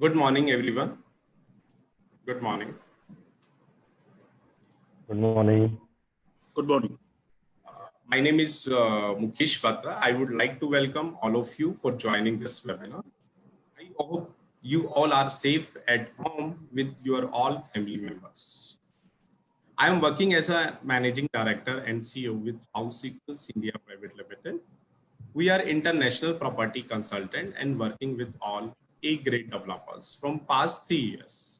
Good morning, everyone. Good morning. Good morning. Good morning. My name is Mukesh Batra. I would like to welcome all of you for joining this webinar. I hope you all are safe at home with your all family members. I am working as a managing director and CEO with House Seekers India Private Limited. We are international property consultant and working with all A-grade developers from past 3 years.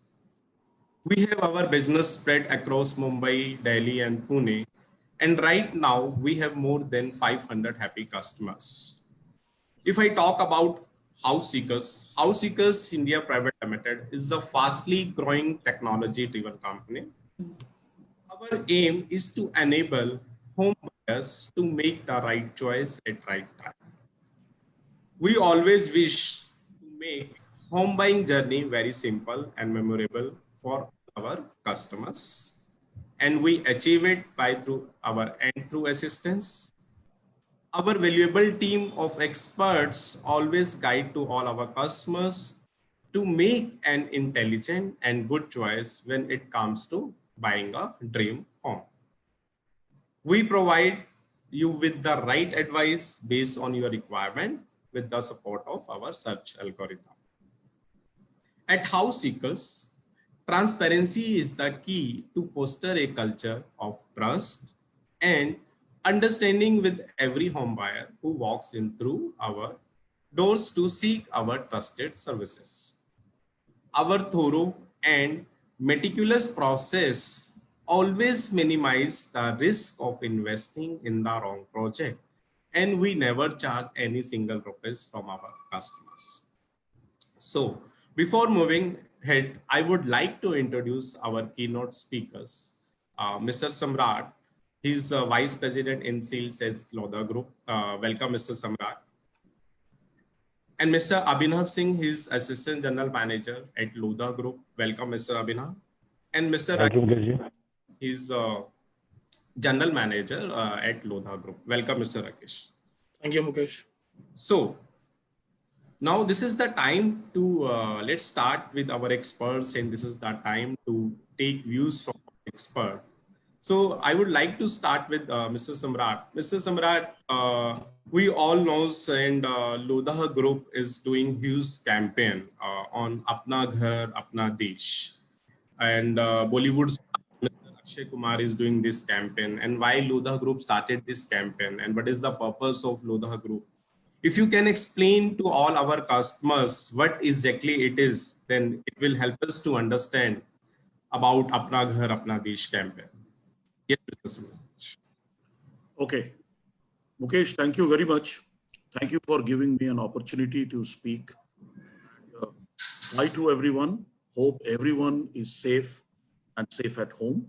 We have our business spread across Mumbai, Delhi, and Pune. And right now, we have more than 500 happy customers. If I talk about House Seekers India Private Limited is a fastly growing technology-driven company. Our aim is to enable home buyers to make the right choice at right time. We always wish to make home buying journey very simple and memorable for our customers, and we achieve it by through our end-through assistance. Our valuable team of experts always guide to all our customers to make an intelligent and good choice when it comes to buying a dream home. We provide you with the right advice based on your requirement with the support of our search algorithm. At House Seekers, transparency is the key to foster a culture of trust and understanding with every home buyer who walks in through our doors to seek our trusted services. Our thorough and meticulous process always minimize the risk of investing in the wrong project, and we never charge any single rupees from our customers. So before moving ahead, I would like to introduce our keynote speakers. Mr. Samrat, he's Vice President in Sales at Lodha Group. Welcome, Mr. Samrat. And Mr. Abhinav Singh, he's Assistant General Manager at Lodha Group. Welcome, Mr. Abhinav. And Mr. Rakesh, he's General Manager at Lodha Group. Welcome, Mr. Rakesh. Thank you, Mukesh. So now this is the time to, let's start with our experts, and this is the time to take views from expert. So I would like to start with Mr. Samrat. Mr. Samrat, we all know and Lodha Group is doing huge campaign on Apna Ghar, Apna Desh. And Bollywood star Mr. Akshay Kumar is doing this campaign. And why Lodha Group started this campaign and what is the purpose of Lodha Group? If you can explain to all our customers what exactly it is, then it will help us to understand about Apna Ghar, Apna Desh campaign. Yes, Mr. Samrat. Okay. Mukesh, thank you very much. Thank you for giving me an opportunity to speak. Hi to everyone. Hope everyone is safe and safe at home.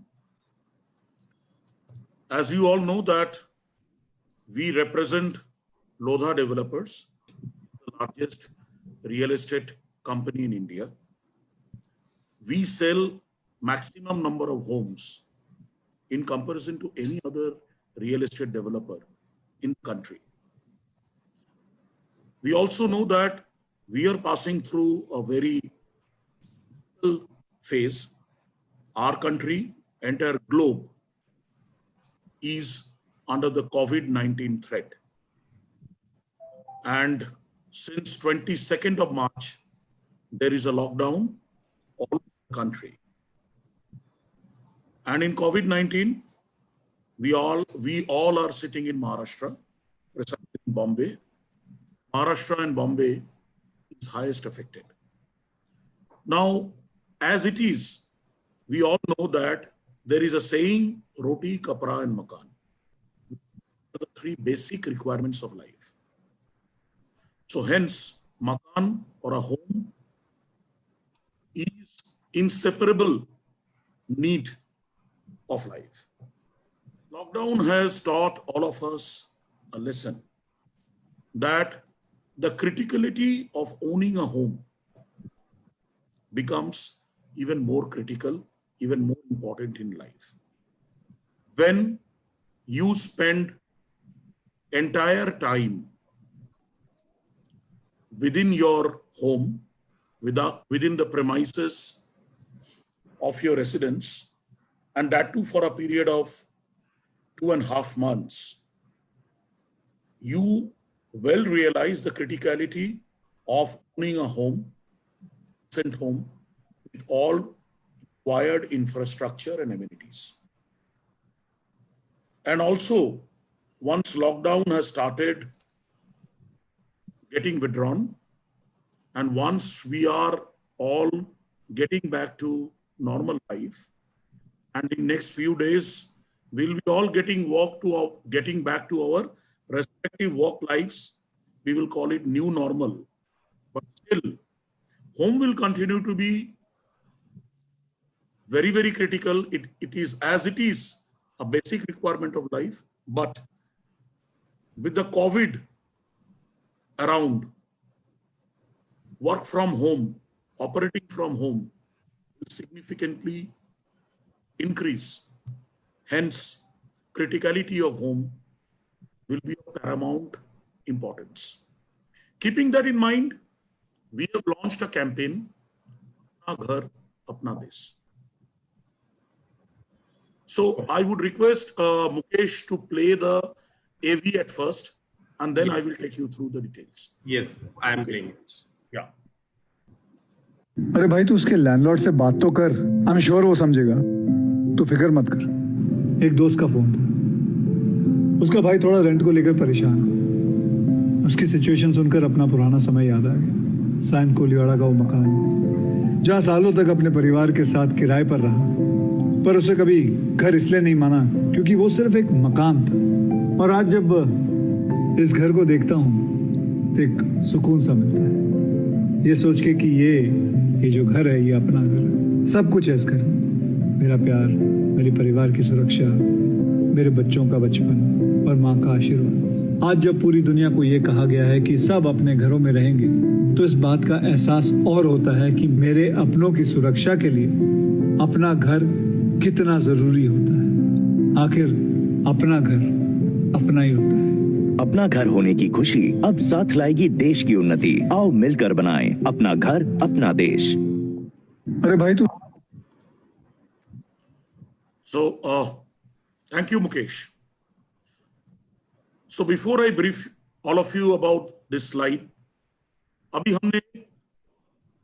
As you all know that we represent Lodha Developers, the largest real estate company in India. We sell maximum number of homes in comparison to any other real estate developer in the country. We also know that we are passing through a very difficult phase. Our country, entire globe, is under the COVID-19 threat. And since 22nd of March, there is a lockdown all over the country. And in COVID-19, we all are sitting in Maharashtra, precisely in Bombay. Maharashtra and Bombay is highest affected. Now, as it is, we all know that there is a saying, roti, kapra, and makan. The three basic requirements of life. So hence, makan or a home is inseparable need of life. Lockdown has taught all of us a lesson that the criticality of owning a home becomes even more critical, even more important in life. When you spend entire time within your home, within the premises of your residence, and that too for a period of 2.5 months, you well realize the criticality of owning a home, decent home, with all required infrastructure and amenities. And also, once lockdown has started getting withdrawn, and once we are all getting back to normal life, and in next few days, we'll be all getting back to our respective work lives. We will call it new normal. But still, home will continue to be very, very critical. It is a basic requirement of life. But with the COVID around, work from home, operating from home will significantly increase. Hence, criticality of home will be of paramount importance. Keeping that in mind, we have launched a campaign, Apna Ghar, Apna Desh. So I would request Mukesh to play the AV at first, and then Yes. I will take you through the details. Yes, I am playing it. Yeah. अरे भाई तू उसके landlord से बात तो कर, I am sure वो समझेगा, तू फिक्र मत कर। एक दोस्त का फोन था, उसका भाई थोड़ा रेंट को लेकर परेशान है। उसकी सिचुएशन सुनकर अपना पुराना समय याद आ गया। साइन कोलीवाड़ा का वो मकान जहाँ सालों तक अपने परिवार के साथ किराए पर रहा, पर उसे कभी घर इसलिए नहीं माना क्योंकि वो सिर्फ एक मकान था। और आज जब इस घर को देखता हूँ तो एक सुकून सा मिलता है, ये सोच के कि ये जो घर है ये अपना घर है। सब कुछ है इस घर में, मेरा प्यार, मेरे परिवार की सुरक्षा, मेरे बच्चों का बचपन और माँ का आशीर्वाद। आज जब पूरी दुनिया को ये कहा गया है कि सब अपने घरों में रहेंगे, तो इस बात का एहसास और होता है कि मेरे अपनों की सुरक्षा के लिए अपना घर कितना जरूरी होता है। आखिर अपना घर अपना ही होता है। अपना घर होने की खुशी अब साथ लाएगी देश की उन्नति। आओ मिलकर बनाएं अपना घर अपना देश। अरे भाई तू So, thank you, Mukesh. So, before I brief all of you about this slide, अभी हमने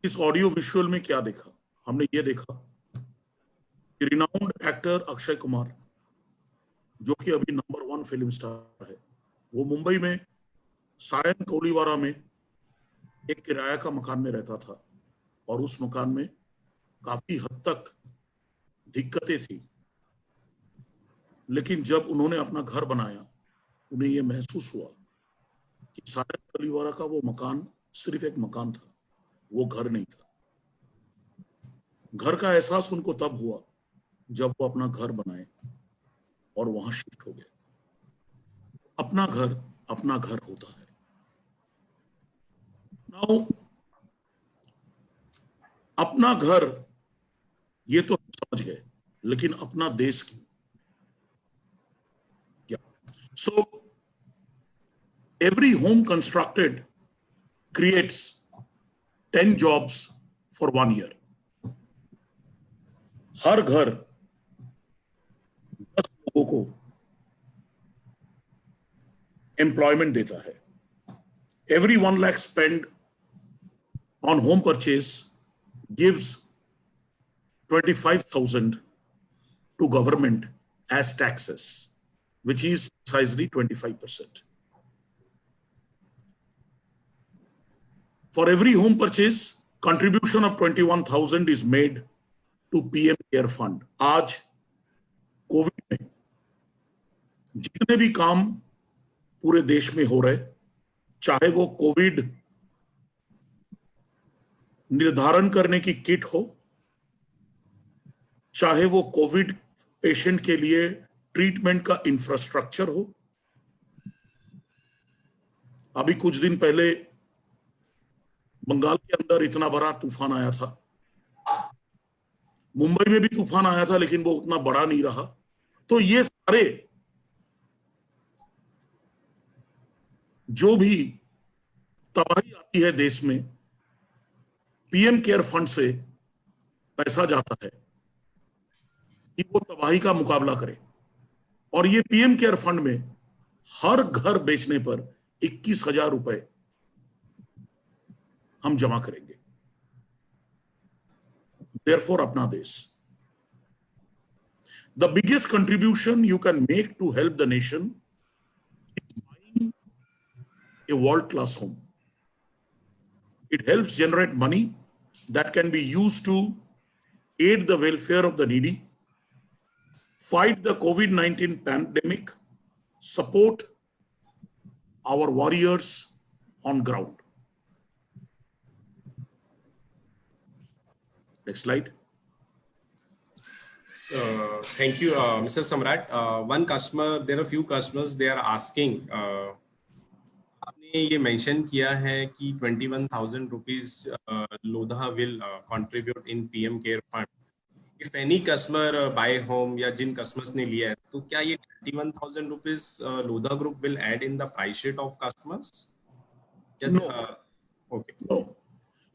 इस ऑडियो विजुअल में क्या देखा? हमने ये देखा कि रिनाउंड एक्टर अक्षय कुमार, जो कि अभी नंबर 1 फिल्म स्टार है, वो मुंबई में सायन कोलीवाड़ा में एक किराया का मकान में रहता था, और उस मकान में काफी हद तक दिक्कतें थी। लेकिन जब उन्होंने अपना घर बनाया, उन्हें यह महसूस हुआ कि सायन कोलीवाड़ा का वो मकान सिर्फ एक मकान था, वो घर नहीं था। घर का एहसास उनको तब हुआ जब वो अपना घर बनाए और वहां शिफ्ट हो गए। अपना घर होता है। नाउ, अपना घर ये तो समझ गए, लेकिन अपना देश क्यों? So, every home constructed creates 10 jobs for 1 year. हर घर 10 लोगों को एम्प्लॉयमेंट देता है। Every 1 lakh spent on home purchase gives 25,000 to government as taxes, which is precisely 25%. For every home purchase, contribution of 21,000 is made to PM Care Fund. आज Covid में जितने भी काम पूरे देश में हो रहे, चाहे वो कोविड निर्धारण करने की किट हो, चाहे वो कोविड पेशेंट के लिए ट्रीटमेंट का इंफ्रास्ट्रक्चर हो। अभी कुछ दिन पहले बंगाल के अंदर इतना बड़ा तूफान आया था, मुंबई में भी तूफान आया था, लेकिन वो उतना बड़ा नहीं रहा। तो ये सारे जो भी तबाही आती है देश में, पीएम केयर फंड से पैसा जाता है कि वो तबाही का मुकाबला करे, और ये पीएम केयर फंड में हर घर बेचने पर 21,000 रुपए हम जमा करेंगे। देयरफॉर अपना देश, the biggest contribution you can make to help the nation is buying a world class home. It helps generate money that can be used to aid the welfare of the needy, fight the COVID-19 pandemic, support our warriors on ground. Next slide. So, thank you, Mr. Samrat. One customer, there are few customers, they are asking, आपने ये mention किया है कि 21,000 rupees Lodha will contribute in PM care fund if any customer bye home, या जिन customers ने लिया है, तो क्या ये 21,000 rupees Lodha group will add in the price sheet of customers? No. Okay, No.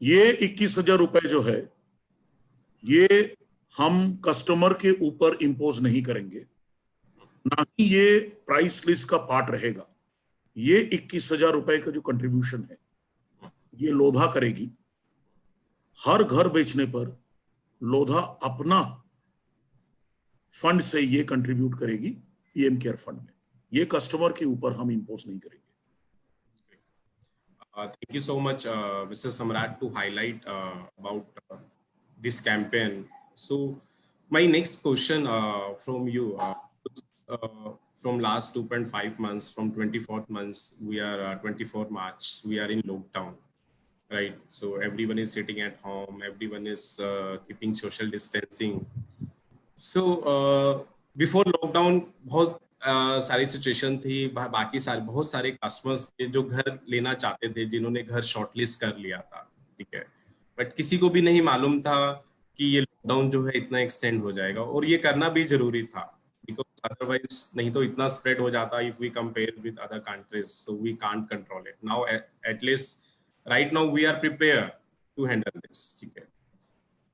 ये 21,000 रुपए जो है, ये हम कस्टमर के ऊपर इंपोज नहीं करेंगे, ना ही ये प्राइस लिस्ट का पार्ट रहेगा। ये 21,000 रुपए का जो कंट्रीब्यूशन है, ये लोधा करेगी। हर घर बेचने पर लोधा अपना फंड से ये कंट्रीब्यूट करेगी पीएम केयर फंड में। ये कस्टमर के ऊपर हम इंपोज नहीं करेंगे। Thank you so much, Mr. Samrat, to highlight about this campaign. So, my next question from you, from last 2.5 months, from 24th months, we are 24 March, we are in lockdown, right? So everyone is sitting at home, everyone is keeping social distancing. So before lockdown, बहुत सारी situation थी, बाकी सारे बहुत सारे customers थे जो घर लेना चाहते थे, जिन्होंने घर शॉर्टलिस्ट कर लिया था, ठीक है, बट किसी को भी नहीं मालूम था कि ये लॉकडाउन जो है इतना एक्सटेंड हो जाएगा, और ये करना भी जरूरी था, बिकॉज अदरवाइज नहीं तो इतना स्प्रेड हो जाता if we compare with other countries, so we can't control it. Now at least right now we are prepare to handle this, ठीक है।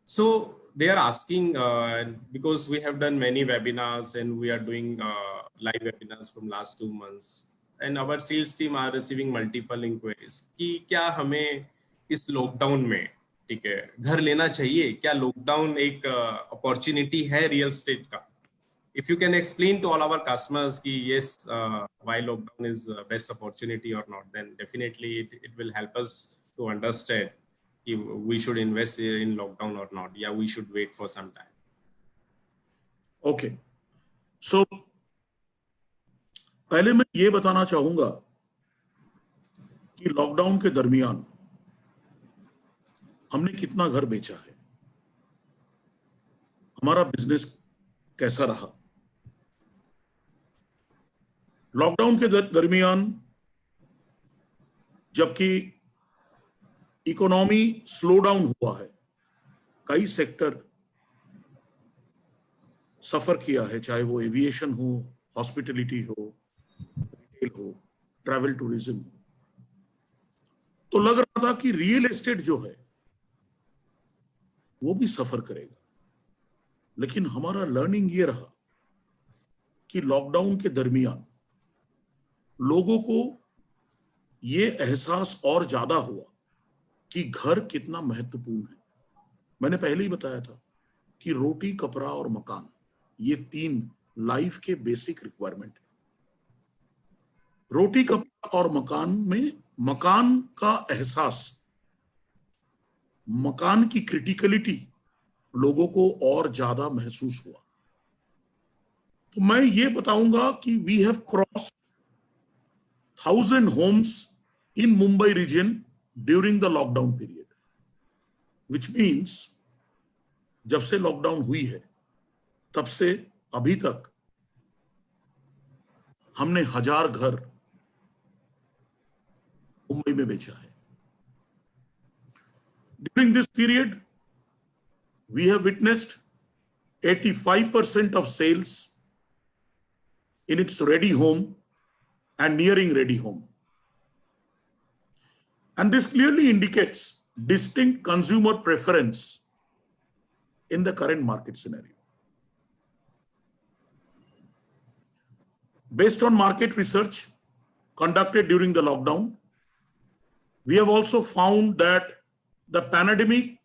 So they are asking, because we have done many webinars and we are doing live webinars from last 2 months, and our sales team are receiving multiple inquiries कि क्या हमें इस lockdown में, ठीक है, घर लेना चाहिए? क्या लॉकडाउन एक अपॉर्चुनिटी है रियल एस्टेट का? If you can explain to all our customers कि yes, why lockdown is best opportunity or not, then definitely it will help us to understand we should invest in lockdown or not. Yeah, we should wait for some time. Okay. So पहले मैं ये बताना चाहूंगा कि lockdown के दरमियान हमने कितना घर बेचा है, हमारा बिजनेस कैसा रहा। लॉकडाउन के दरमियान जबकि इकोनॉमी स्लो डाउन हुआ है, कई सेक्टर सफर किया है, चाहे वो एविएशन हो, हॉस्पिटलिटी हो, रिटेल हो, ट्रैवल टूरिज्म हो। तो लग रहा था कि रियल एस्टेट जो है वो भी सफर करेगा, लेकिन हमारा लर्निंग ये रहा कि लॉकडाउन के दरमियान लोगों को ये एहसास और ज्यादा हुआ कि घर कितना महत्वपूर्ण है। मैंने पहले ही बताया था कि रोटी, कपड़ा और मकान, ये 3 लाइफ के बेसिक रिक्वायरमेंट है। रोटी, कपड़ा और मकान में मकान का एहसास, मकान की क्रिटिकलिटी लोगों को और ज्यादा महसूस हुआ। तो मैं ये बताऊंगा कि we have crossed 1,000 homes in Mumbai region during the lockdown period, which means जब से लॉकडाउन हुई है तब से अभी तक हमने 1,000 घर मुंबई में बेचा है। During this period, we have witnessed 85% of sales in its ready home and nearing ready home. And this clearly indicates distinct consumer preference in the current market scenario. Based on market research conducted during the lockdown, we have also found that the pandemic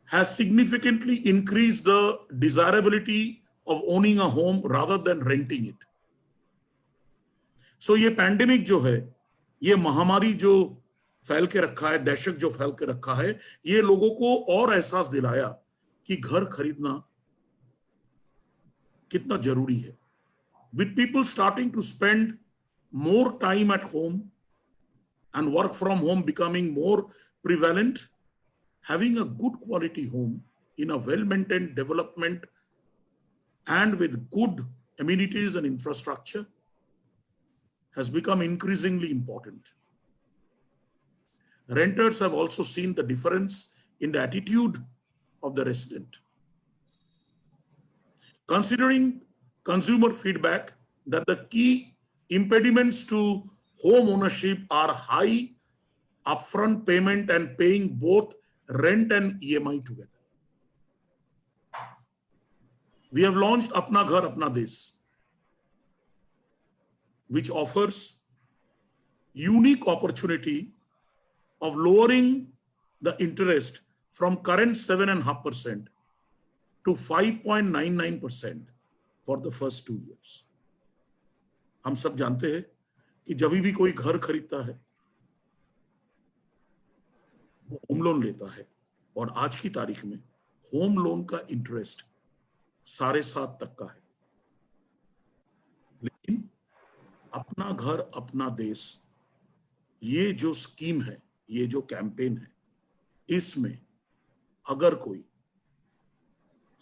has significantly increased the desirability of owning a home rather than renting it. So ये pandemic जो है, ये महामारी जो फैल के रखा है, दहशत जो फैल के रखा है, ये लोगों को और एहसास दिलाया कि घर खरीदना कितना जरूरी है. With people starting to spend more time at home and work from home becoming more prevalent, having a good quality home in a well-maintained development and with good amenities and infrastructure has become increasingly important. Renters have also seen the difference in the attitude of the resident. Considering consumer feedback that the key impediments to home ownership are high upfront payment and paying both rent and EMI together. We have launched Apna Ghar Apna Desh, which offers unique opportunity of lowering the interest from current 7.5% to 5.99% for the first 2 years. हम सब जानते हैं कि जब भी कोई घर खरीदता है वो होम लोन लेता है और आज की तारीख में होम लोन का इंटरेस्ट 7.5% तक का है. लेकिन अपना घर अपना देश, ये जो स्कीम है, ये जो कैंपेन है, इसमें अगर कोई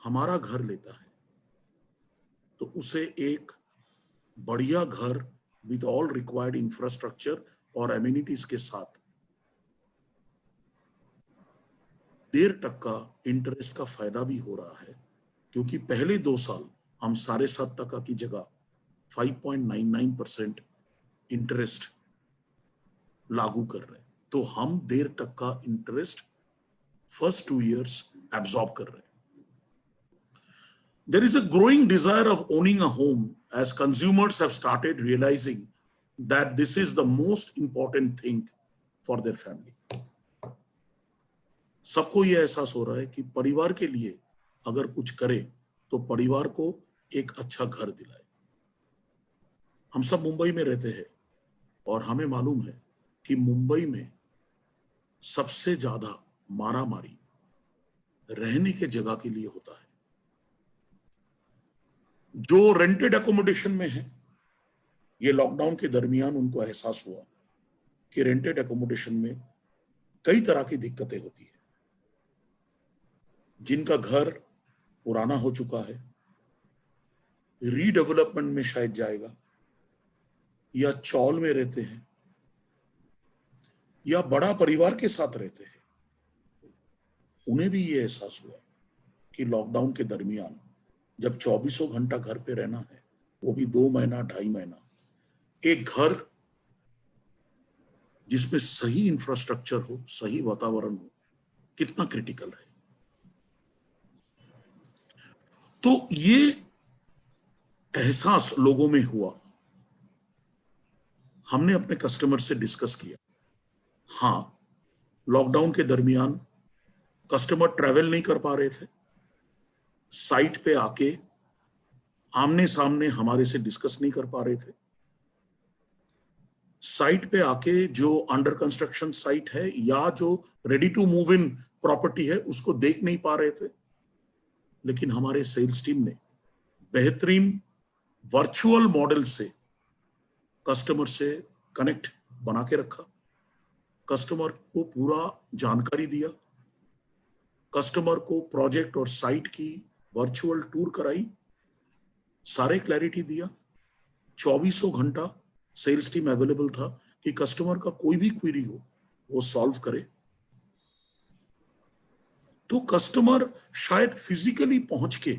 हमारा घर लेता है तो उसे एक बढ़िया घर विद ऑल रिक्वायर्ड इंफ्रास्ट्रक्चर और एमिनिटीज के साथ 1.5% इंटरेस्ट का फायदा भी हो रहा है, क्योंकि पहले 2 साल हम 7.5% की जगह 5.99% इंटरेस्ट लागू कर रहे हैं. तो हम 1.5% इंटरेस्ट फर्स्ट 2 years एब्जॉर्ब कर रहे हैं. There is a growing desire of owning a home as consumers have started realizing that this is the most important thing for their family. सबको ये एहसास हो रहा है कि परिवार के लिए अगर कुछ करे तो परिवार को एक अच्छा घर दिलाए. हम सब मुंबई में रहते हैं और हमें मालूम है कि मुंबई में सबसे ज्यादा मारामारी रहने के जगह के लिए होता है. जो रेंटेड एकोमोडेशन में है, ये लॉकडाउन के दरमियान उनको एहसास हुआ कि रेंटेड एकोमोडेशन में कई तरह की दिक्कतें होती है. जिनका घर पुराना हो चुका है, रीडेवलपमेंट में शायद जाएगा, या चौल में रहते हैं, या बड़ा परिवार के साथ रहते हैं, उन्हें भी ये एहसास हुआ कि लॉकडाउन के दरमियान जब 24 घंटा घर पे रहना है, वो भी 2 महीना 2.5 महीना, एक घर जिसमें सही इंफ्रास्ट्रक्चर हो, सही वातावरण हो, कितना क्रिटिकल है. तो ये एहसास लोगों में हुआ. हमने अपने कस्टमर से डिस्कस किया. हाँ, लॉकडाउन के दरमियान कस्टमर ट्रैवल नहीं कर पा रहे थे, साइट पे आके आमने सामने हमारे से डिस्कस नहीं कर पा रहे थे. साइट पे आके जो अंडर कंस्ट्रक्शन साइट है या जो ready to move in property है उसको देख नहीं पा रहे थे. लेकिन हमारे सेल्स टीम ने बेहतरीन वर्चुअल मॉडल से कस्टमर से कनेक्ट बना के रखा, कस्टमर को पूरा जानकारी दिया, कस्टमर को प्रोजेक्ट और साइट की वर्चुअल टूर कराई, सारे क्लैरिटी दिया. 24 घंटा सेल्स टीम अवेलेबल था कि कस्टमर का कोई भी क्वेरी हो वो सॉल्व करे. तो कस्टमर शायद फिजिकली पहुंच के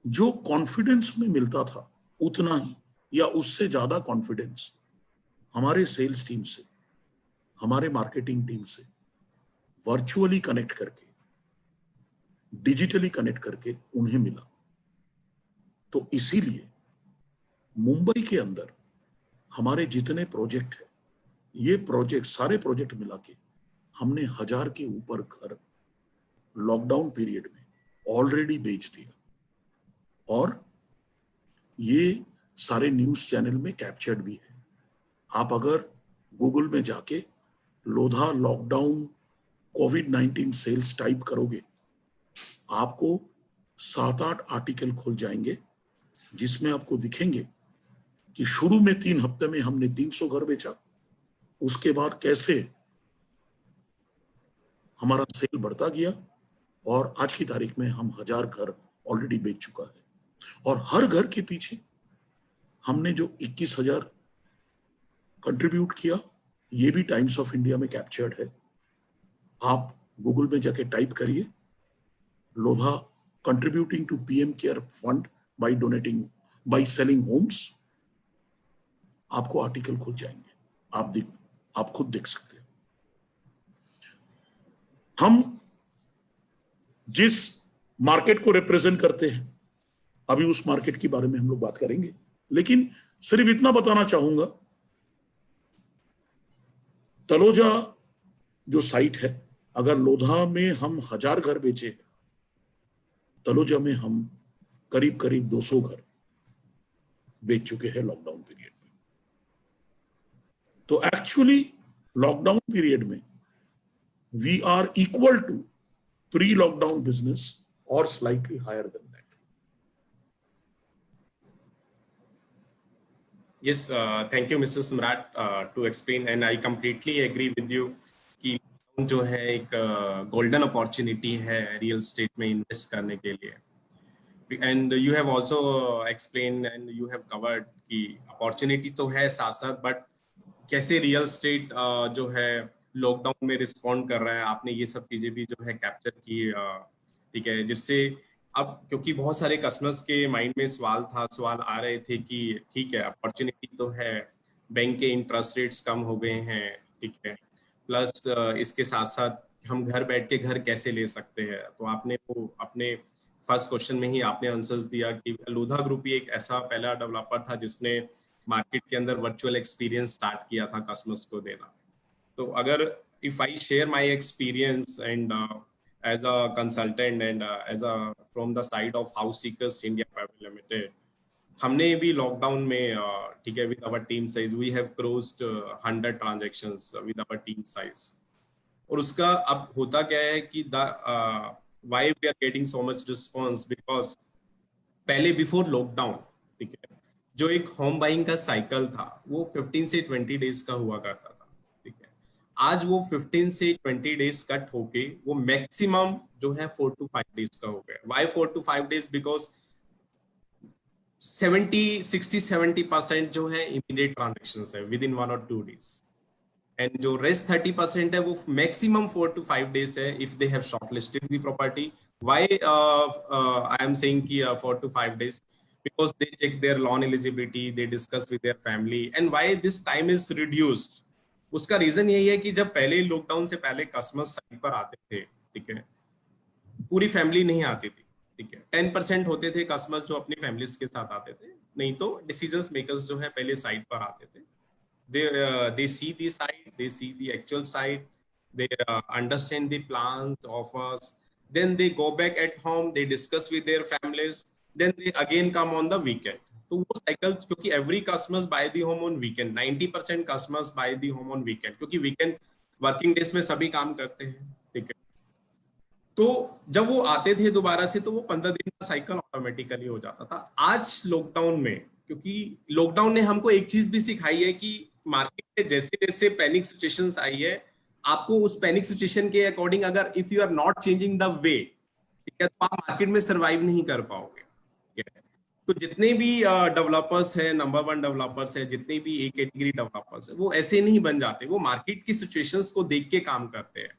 जो कॉन्फिडेंस में मिलता था उतना ही या उससे ज्यादा कॉन्फिडेंस हमारे सेल्स टीम से हमारे मार्केटिंग टीम से वर्चुअली कनेक्ट करके, डिजिटली कनेक्ट करके उन्हें मिला। तो इसीलिए मुंबई के अंदर हमारे जितने प्रोजेक्ट है, ये प्रोजेक्ट, सारे प्रोजेक्ट मिला के हमने 1000 के ऊपर घर लॉकडाउन पीरियड में ऑलरेडी बेच दिया। और ये सारे न्यूज चैनल में कैप्चर्ड भी है। आप अगर गूगल में जाके लोधा लॉकडाउन कोविड-19 सेल्स टाइप करोगे, आपको 7-8 आर्टिकल खुल जाएंगे जिसमें आपको दिखेंगे कि शुरू में 3 हफ्ते में हमने 300 घर बेचा, उसके बाद कैसे हमारा सेल बढ़ता गया और आज की तारीख में हम 1000 घर ऑलरेडी बेच चुका है। और हर घर के पीछे हमने जो 21,000 कंट्रीब्यूट किया, ये भी टाइम्स ऑफ इंडिया में कैप्चर्ड है। आप गूगल में जाके टाइप करिए Lodha contributing to PM care fund by donating by selling homes, आपको आर्टिकल खुल जाएंगे। आप खुद देख सकते हैं। हम जिस मार्केट को रिप्रेजेंट करते हैं, अभी उस मार्केट के बारे में हम लोग बात करेंगे, लेकिन सिर्फ इतना बताना चाहूंगा, तलोजा जो साइट है, अगर लोधा में हम 1000 घर बेचे, तलोजा में हम करीब करीब 200 घर बेच चुके हैं लॉकडाउन पीरियड में। तो एक्चुअली लॉकडाउन पीरियड में we are equal to pre lockdown business और slightly higher than that. Yes, thank you, Mr. Samrat, to explain, and I completely agree with you कि जो है एक golden opportunity है real estate में invest करने के लिए, and you have also explained and you have covered कि opportunity तो है साथ साथ, but कैसे real estate जो है लॉकडाउन में रिस्पॉन्ड कर रहा है, आपने ये सब चीजें भी जो है कैप्चर की, ठीक है, जिससे अब क्योंकि बहुत सारे कस्टमर्स के माइंड में सवाल आ रहे थे कि ठीक है अपॉर्चुनिटी तो है, बैंक के इंटरेस्ट रेट्स कम हो गए हैं, ठीक है, प्लस इसके साथ साथ हम घर बैठ के घर कैसे ले सकते हैं। तो आपने वो अपने फर्स्ट क्वेश्चन में ही आपने आंसर्स दिया कि लोधा ग्रुप ही एक ऐसा पहला डेवलपर था जिसने मार्केट के अंदर वर्चुअल एक्सपीरियंस स्टार्ट किया था कस्टमर्स को देना। तो अगर if I share my experience and as a consultant and as a from the side of House Seekers India Private Limited, हमने भी लॉकडाउन में ठीक है with our team size we have crossed 100 transactions with our team size। और उसका अब होता क्या है कि why we are getting so much response, because पहले बिफोर लॉकडाउन, ठीक है, जो एक होम बाइंग का साइकिल था वो 15 से 20 डेज का हुआ करता था। आज वो 15 से 20 डेज कट होके वो मैक्सिमम जो है 4 to 5 डेज का हो गया। Why 4 to 5 days? बिकॉज 60-70% जो है इमीडिएट ट्रांजेक्शंस है with in 1 or 2 days, and जो रेस्ट 30% है वो मैक्सिमम 4 to 5 डेज है if they have shortlisted the property. Why I am saying कि 4 to 5 days? Because they check their loan eligibility, they discuss with their family, and why this time is reduced? उसका reason यही है कि जब पहले lockdown से पहले customers site पर आते थे, ठीक है, पूरी फैमिली नहीं आती थी, ठीक है, 10% होते थे कस्टमर्स जो अपनी फैमिलीज के साथ आते थे, नहीं तो डिसीजंस मेकर्स जो है पहले साइट पर आते थे। they see the site, they see the actual site, they understand the plans, offers, then they go back at home, they discuss with their families, then they again come on the weekend। तो वो cycle, क्योंकि every customers bye the home on weekend, 90% customers bye the home on weekend, क्योंकि weekend working days में सभी काम करते हैं, ठीक है। तो जब वो आते थे दोबारा से तो वो 15 दिन का साइकिल ऑटोमेटिकली हो जाता था। आज लॉकडाउन में, क्योंकि लॉकडाउन ने हमको एक चीज भी सिखाई है कि मार्केट में जैसे जैसे पैनिक सिचुएशंस आई है, आपको उस पैनिक सिचुएशन के अकॉर्डिंग अगर if you are not changing the way, ठीक है, तो आप मार्केट में सर्वाइव नहीं कर पाओगे। तो जितने भी डेवलपर्स हैं, नंबर 1 डेवलपर्स हैं, जितने भी ए कैटेगरी डेवलपर्स हैं, वो ऐसे नहीं बन जाते, वो मार्केट की सिचुएशंस को देख के काम करते हैं।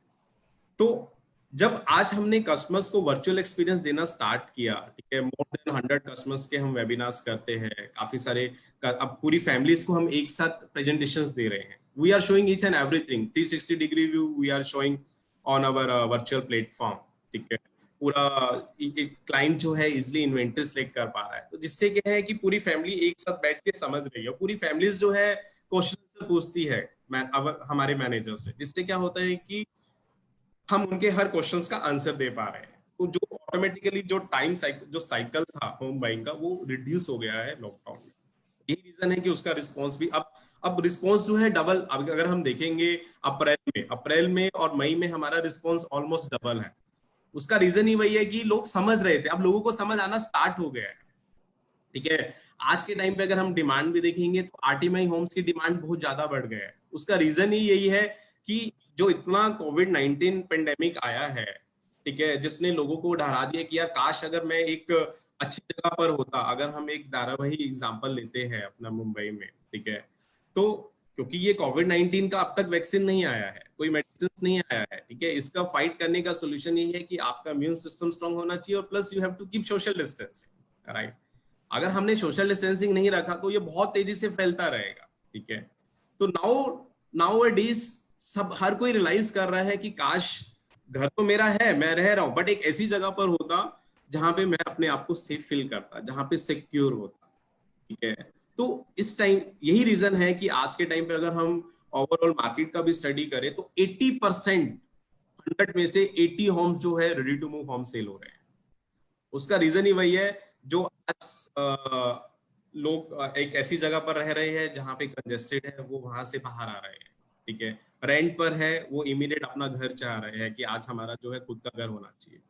तो जब आज हमने कस्टमर्स को वर्चुअल एक्सपीरियंस देना स्टार्ट किया, ठीक है, मोर देन 100 कस्टमर्स के हम वेबिनार्स करते हैं, काफी सारे, अब पूरी फैमिलीज को हम एक साथ प्रेजेंटेशंस दे रहे हैं we are showing each and everything 360 degree view we are showing on our virtual platform, ठीक है। पूरा क्लाइंट जो है इजिली इन्वेंटरी सिलेक्ट कर पा रहा है, तो जिससे क्या है कि पूरी फैमिली एक साथ बैठ के समझ रही है। पूरी फैमिलीज जो है क्वेश्चन पूछती है हमारे मैनेजर से, जिससे क्या होता है कि हम उनके हर क्वेश्चंस का आंसर दे पा रहे हैं। तो जो ऑटोमेटिकली जो टाइम साइकिल जो साइकिल था होम बाइंग का वो रिड्यूस हो गया है लॉकडाउन में। यही रीजन है कि उसका रिस्पांस भी अब रिस्पांस जो है डबल। अब अगर हम देखेंगे अप्रैल में और मई में हमारा रिस्पांस ऑलमोस्ट डबल है। उसका रीजन ही वही है कि लोग समझ रहे थे, अब लोगों को समझ आना स्टार्ट हो गया है, ठीक है। आज के टाइम पे अगर हम डिमांड भी देखेंगे तो आरटीएमआई होम्स की डिमांड बहुत ज्यादा बढ़ गया है। उसका रीजन ही यही है कि जो इतना कोविड-19 पेंडेमिक आया है, ठीक है, जिसने लोगों को डरा दिया कि यार काश अगर मैं एक अच्छी जगह पर होता। अगर हम एक धारावाही एग्जांपल लेते हैं अपना मुंबई में, ठीक है, तो क्योंकि ये कोविड-19 का अब तक वैक्सीन नहीं आया है, कोई मेडिसिन नहीं आया है, ठीक है, इसका फाइट करने का सोल्यूशन यही है कि आपका इम्यून सिस्टम स्ट्रांग होना चाहिए और plus you have to keep social distancing, right. अगर हमने सोशल डिस्टेंसिंग नहीं रखा तो ये बहुत तेजी से फैलता रहेगा, ठीक है। तो नाउ डेज सब हर कोई रियलाइज कर रहा है कि काश घर तो मेरा है, मैं रह रहा हूं, बट एक ऐसी जगह पर होता जहां पे मैं अपने आप को सेफ फील करता, जहां पे सिक्योर होता, ठीक है। तो इस टाइम यही रीजन है कि आज के टाइम पे अगर हम ओवरऑल मार्केट का भी स्टडी करें तो 80% 100 में से 80 होम जो है ready to move home sale हो रहे हैं। उसका रीजन ही वही है, जो आज लोग एक ऐसी जगह पर रह रहे हैं जहां पे कंजेस्टेड है, वो वहां से बाहर आ रहे हैं, ठीक है। रेंट पर है, वो इमीडिएट अपना घर चाह रहे हैं कि आज हमारा जो है खुद का घर होना चाहिए।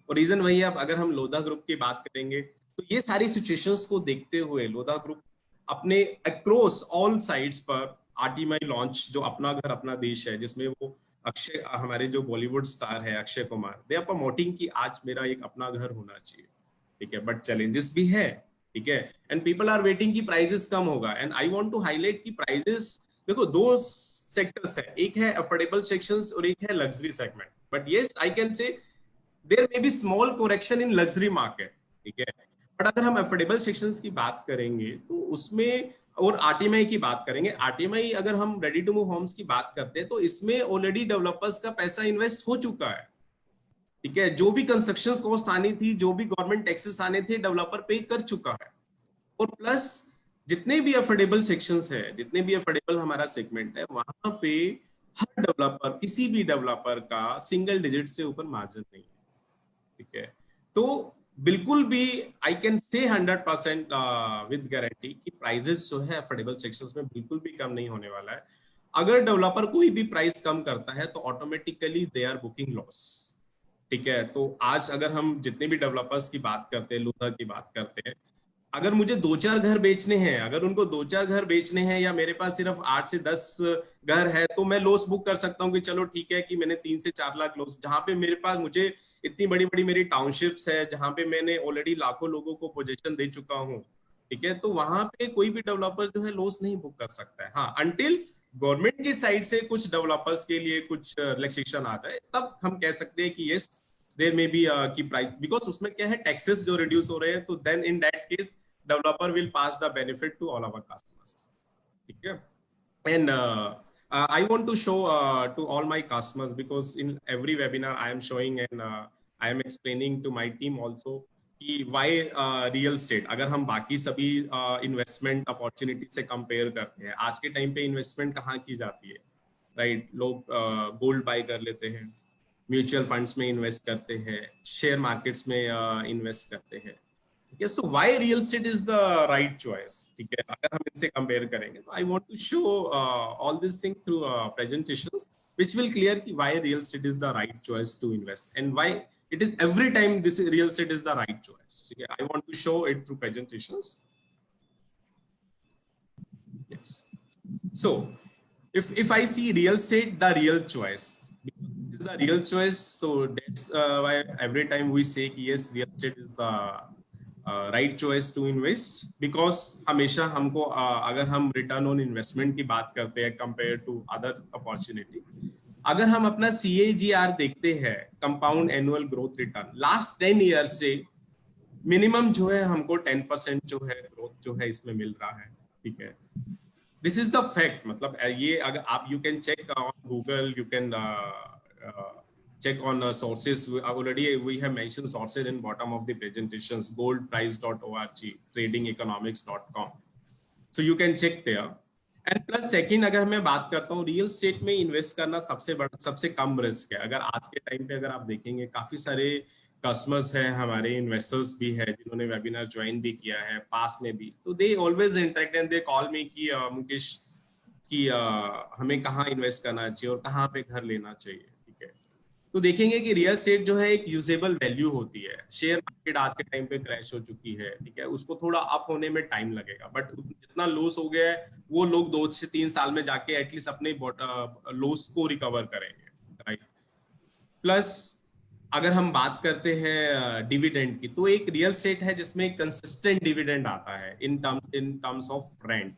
और रीजन वही है। अब अगर हम लोधा ग्रुप की बात करेंगे तो ये सारी सिचुएशंस को देखते हुए लोधा ग्रुप अपने अक्रॉस ऑल साइड्स पर आरटीएमआई लॉन्च, जो अपना घर अपना देश है, जिसमें वो अक्षय, हमारे जो बॉलीवुड स्टार है Akshay Kumar, they are promoting कि आज मेरा एक अपना घर होना चाहिए, ठीक है। बट चैलेंजेस भी है, ठीक है, एंड पीपल आर वेटिंग कि प्राइजेस कम होगा। And I want to highlight कि प्राइजेस, देखो दो सेक्टर्स है, एक है अफोर्डेबल सेक्शंस और एक है luxury segment. But yes I can say there may be small correction in luxury market, ठीक है। बट अगर हम अफोर्डेबल सेक्शंस की बात करेंगे तो उसमें, और आरटीएमआई की बात करेंगे, आरटीएमआई अगर हम रेडी टू मूव होम्स की बात करते हैं तो इसमें ऑलरेडी डेवलपर्स का पैसा इन्वेस्ट हो चुका है, ठीक है। जो भी कंस्ट्रक्शन कॉस्ट आनी थी, जो भी गवर्नमेंट टैक्सेस आने थे, डेवलपर पे कर चुका है। और प्लस जितने भी अफोर्डेबल सेक्शंस है, जितने भी अफोर्डेबल हमारा सेगमेंट है, वहां पे हर डेवलपर, किसी भी डेवलपर का सिंगल डिजिट से ऊपर मार्जिन नहीं है, ठीक है। तो बिल्कुल भी आई कैन से 100% विद गारंटी कि प्राइजेस जो है अफोर्डेबल सेक्शंस में बिल्कुल भी कम नहीं होने वाला है। अगर डेवलपर कोई भी प्राइस कम करता है तो automatically they are booking loss, ठीक है। तो आज अगर हम जितने भी डेवलपर्स की बात करते हैं, लोधा की बात करते हैं, अगर मुझे 2-4 घर बेचने हैं, अगर उनको 2-4 घर बेचने हैं, या मेरे पास सिर्फ 8 से 10 घर है, तो मैं लॉस बुक कर सकता हूँ कि चलो ठीक है कि मैंने 3 से 4 लाख लॉस, जहां पे मेरे पास मुझे इतनी बड़ी बड़ी मेरी टाउनशिप्स है, जहां पे मैंने ऑलरेडी लाखों लोगों को पोजीशन दे चुका हूँ, ठीक है। तो वहां पे कोई भी डेवलपर जो है लॉस नहीं बुक कर सकता है। हाँ, अनटिल गवर्नमेंट की साइड से कुछ डेवलपर्स के लिए कुछ रिलैक्सेशन आ जाए, तब हम कह सकते हैं कि यस देयर मे बी की प्राइस, बिकॉज उसमें क्या है, टैक्सेस जो रिड्यूस हो रहे हैं, तो then in that case developer will pass the benefit to all our customers, ठीक है। And I want to show to all my customers, because in every webinar I am showing and I am explaining to my team also कि why real estate, अगर हम बाकी सभी investment opportunity से compare करते हैं, आज के टाइम पे इन्वेस्टमेंट कहाँ की जाती है, राइट। लोग गोल्ड बाय कर लेते हैं, म्यूचुअल फंड्स में इन्वेस्ट करते हैं, शेयर मार्केट्स में इन्वेस्ट करते हैं, ठीक है। So why real estate is the right choice, ठीक है, अगर हम इनसे कंपेयर करेंगे तो I want to show all this thing through presentations which will clear ki why real estate is the right choice to invest and why it is every time this real estate is the right choice. Okay, I want to show it through presentations. Yes. So if I see real estate the real choice, is the real choice, so that's why every time we say yes, real estate is the right choice to invest, because हमेशा हमको अगर हम return on investment की बात करते हैं compare to other opportunity, अगर हम अपना CAGR देखते हैं, compound annual growth return, last 10 year से मिनिमम जो है हमको 10% जो है ग्रोथ जो है इसमें मिल रहा है, ठीक है। दिस इज द फैक्ट, मतलब ये अगर आप you can check on Google, you can check on sources. Already we have mentioned sources in bottom of the presentations, goldprice.org, tradingeconomics.com, so you can check there. And plus second, अगर मैं बात करता हूँ real estate में invest करना सबसे कम risk है। अगर आज के टाइम पे अगर आप देखेंगे, काफी सारे कस्टमर्स हैं हमारे, इन्वेस्टर्स भी है जिन्होंने वेबिनार ज्वाइन भी किया है पास में भी, तो they always interact and they call मी कि मुकेश कि हमें कहाँ इन्वेस्ट करना चाहिए और कहाँ पे घर लेना चाहिए, ठीक है। तो देखेंगे कि रियल एस्टेट जो है एक यूजेबल वैल्यू होती है। शेयर मार्केट आज के टाइम पे क्रैश हो चुकी है, ठीक है, उसको थोड़ा अप होने में टाइम लगेगा, बट जितना लॉस हो गया है वो लोग 2 से 3 साल में जाके एटलीस्ट अपने लॉस को रिकवर करेंगे, राइट। प्लस अगर हम बात करते हैं डिविडेंड की, तो एक रियल एस्टेट है जिसमें कंसिस्टेंट डिविडेंड आता है इन टर्म्स ऑफ रेंट।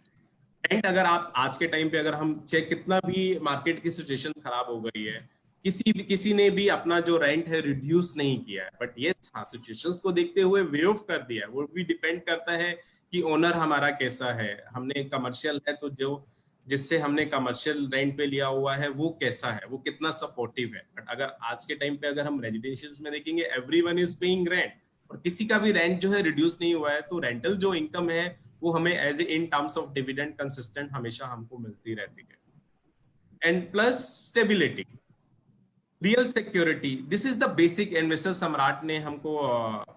रेंट अगर आप आज के टाइम पे अगर हम चेक, कितना भी मार्केट की सिचुएशन खराब हो गई है, किसी ने भी अपना जो रेंट है रिड्यूस नहीं किया है, बट ये सिचुएशंस को देखते हुए वेव कर दिया है। वो भी डिपेंड करता है कि ओनर हमारा कैसा है। हमने कमर्शियल है तो जो जिससे हमने कमर्शियल रेंट पे लिया हुआ है वो कैसा है, वो कितना सपोर्टिव है। बट अगर आज के टाइम पे अगर हम रेजिडेंशियल्स में देखेंगे, एवरीवन इज पेइंग रेंट और किसी का भी रेंट जो है रिड्यूस नहीं हुआ है, तो रेंटल जो इनकम है वो हमें as in terms of dividend consistent हमेशा हमको मिलती रहती है। And plus stability, real security, this is the basic. Investor Samrat ने हमको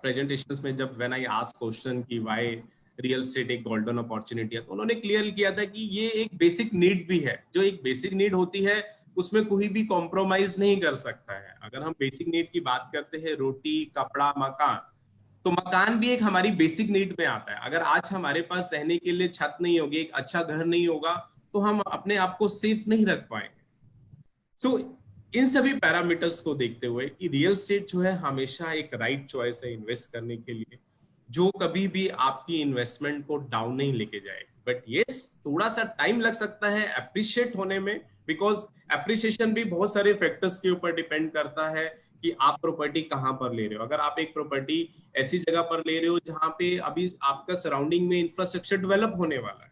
प्रेजेंटेशंस में जब व्हेन आई आस्क क्वेश्चन कि व्हाई रियल एस्टेट एक गोल्डन अपॉर्चुनिटी है, तो उन्होंने क्लियर किया था कि ये एक बेसिक नीड भी है। जो एक बेसिक नीड होती है उसमें कोई भी कॉम्प्रोमाइज नहीं कर सकता है। अगर हम बेसिक नीड की बात करते हैं, रोटी, कपड़ा, मकान, तो मकान भी एक हमारी बेसिक नीड में आता है। अगर आज हमारे पास रहने के लिए छत नहीं होगी, एक अच्छा घर नहीं होगा, तो हम अपने आप को सेफ नहीं रख पाएंगे। सो इन सभी पैरामीटर्स को देखते हुए कि रियल एस्टेट जो है हमेशा एक राइट चॉइस है इन्वेस्ट करने के लिए, जो कभी भी आपकी इन्वेस्टमेंट को डाउन नहीं लेके जाए। बट यस, थोड़ा सा टाइम लग सकता है अप्रिशिएट होने में, बिकॉज अप्रिसिएशन भी बहुत सारे फैक्टर्स के ऊपर डिपेंड करता है कि आप प्रॉपर्टी कहाँ पर ले रहे हो। अगर आप एक प्रॉपर्टी ऐसी जगह पर ले रहे हो जहां पे अभी आपका सराउंडिंग में इंफ्रास्ट्रक्चर डेवलप होने वाला है,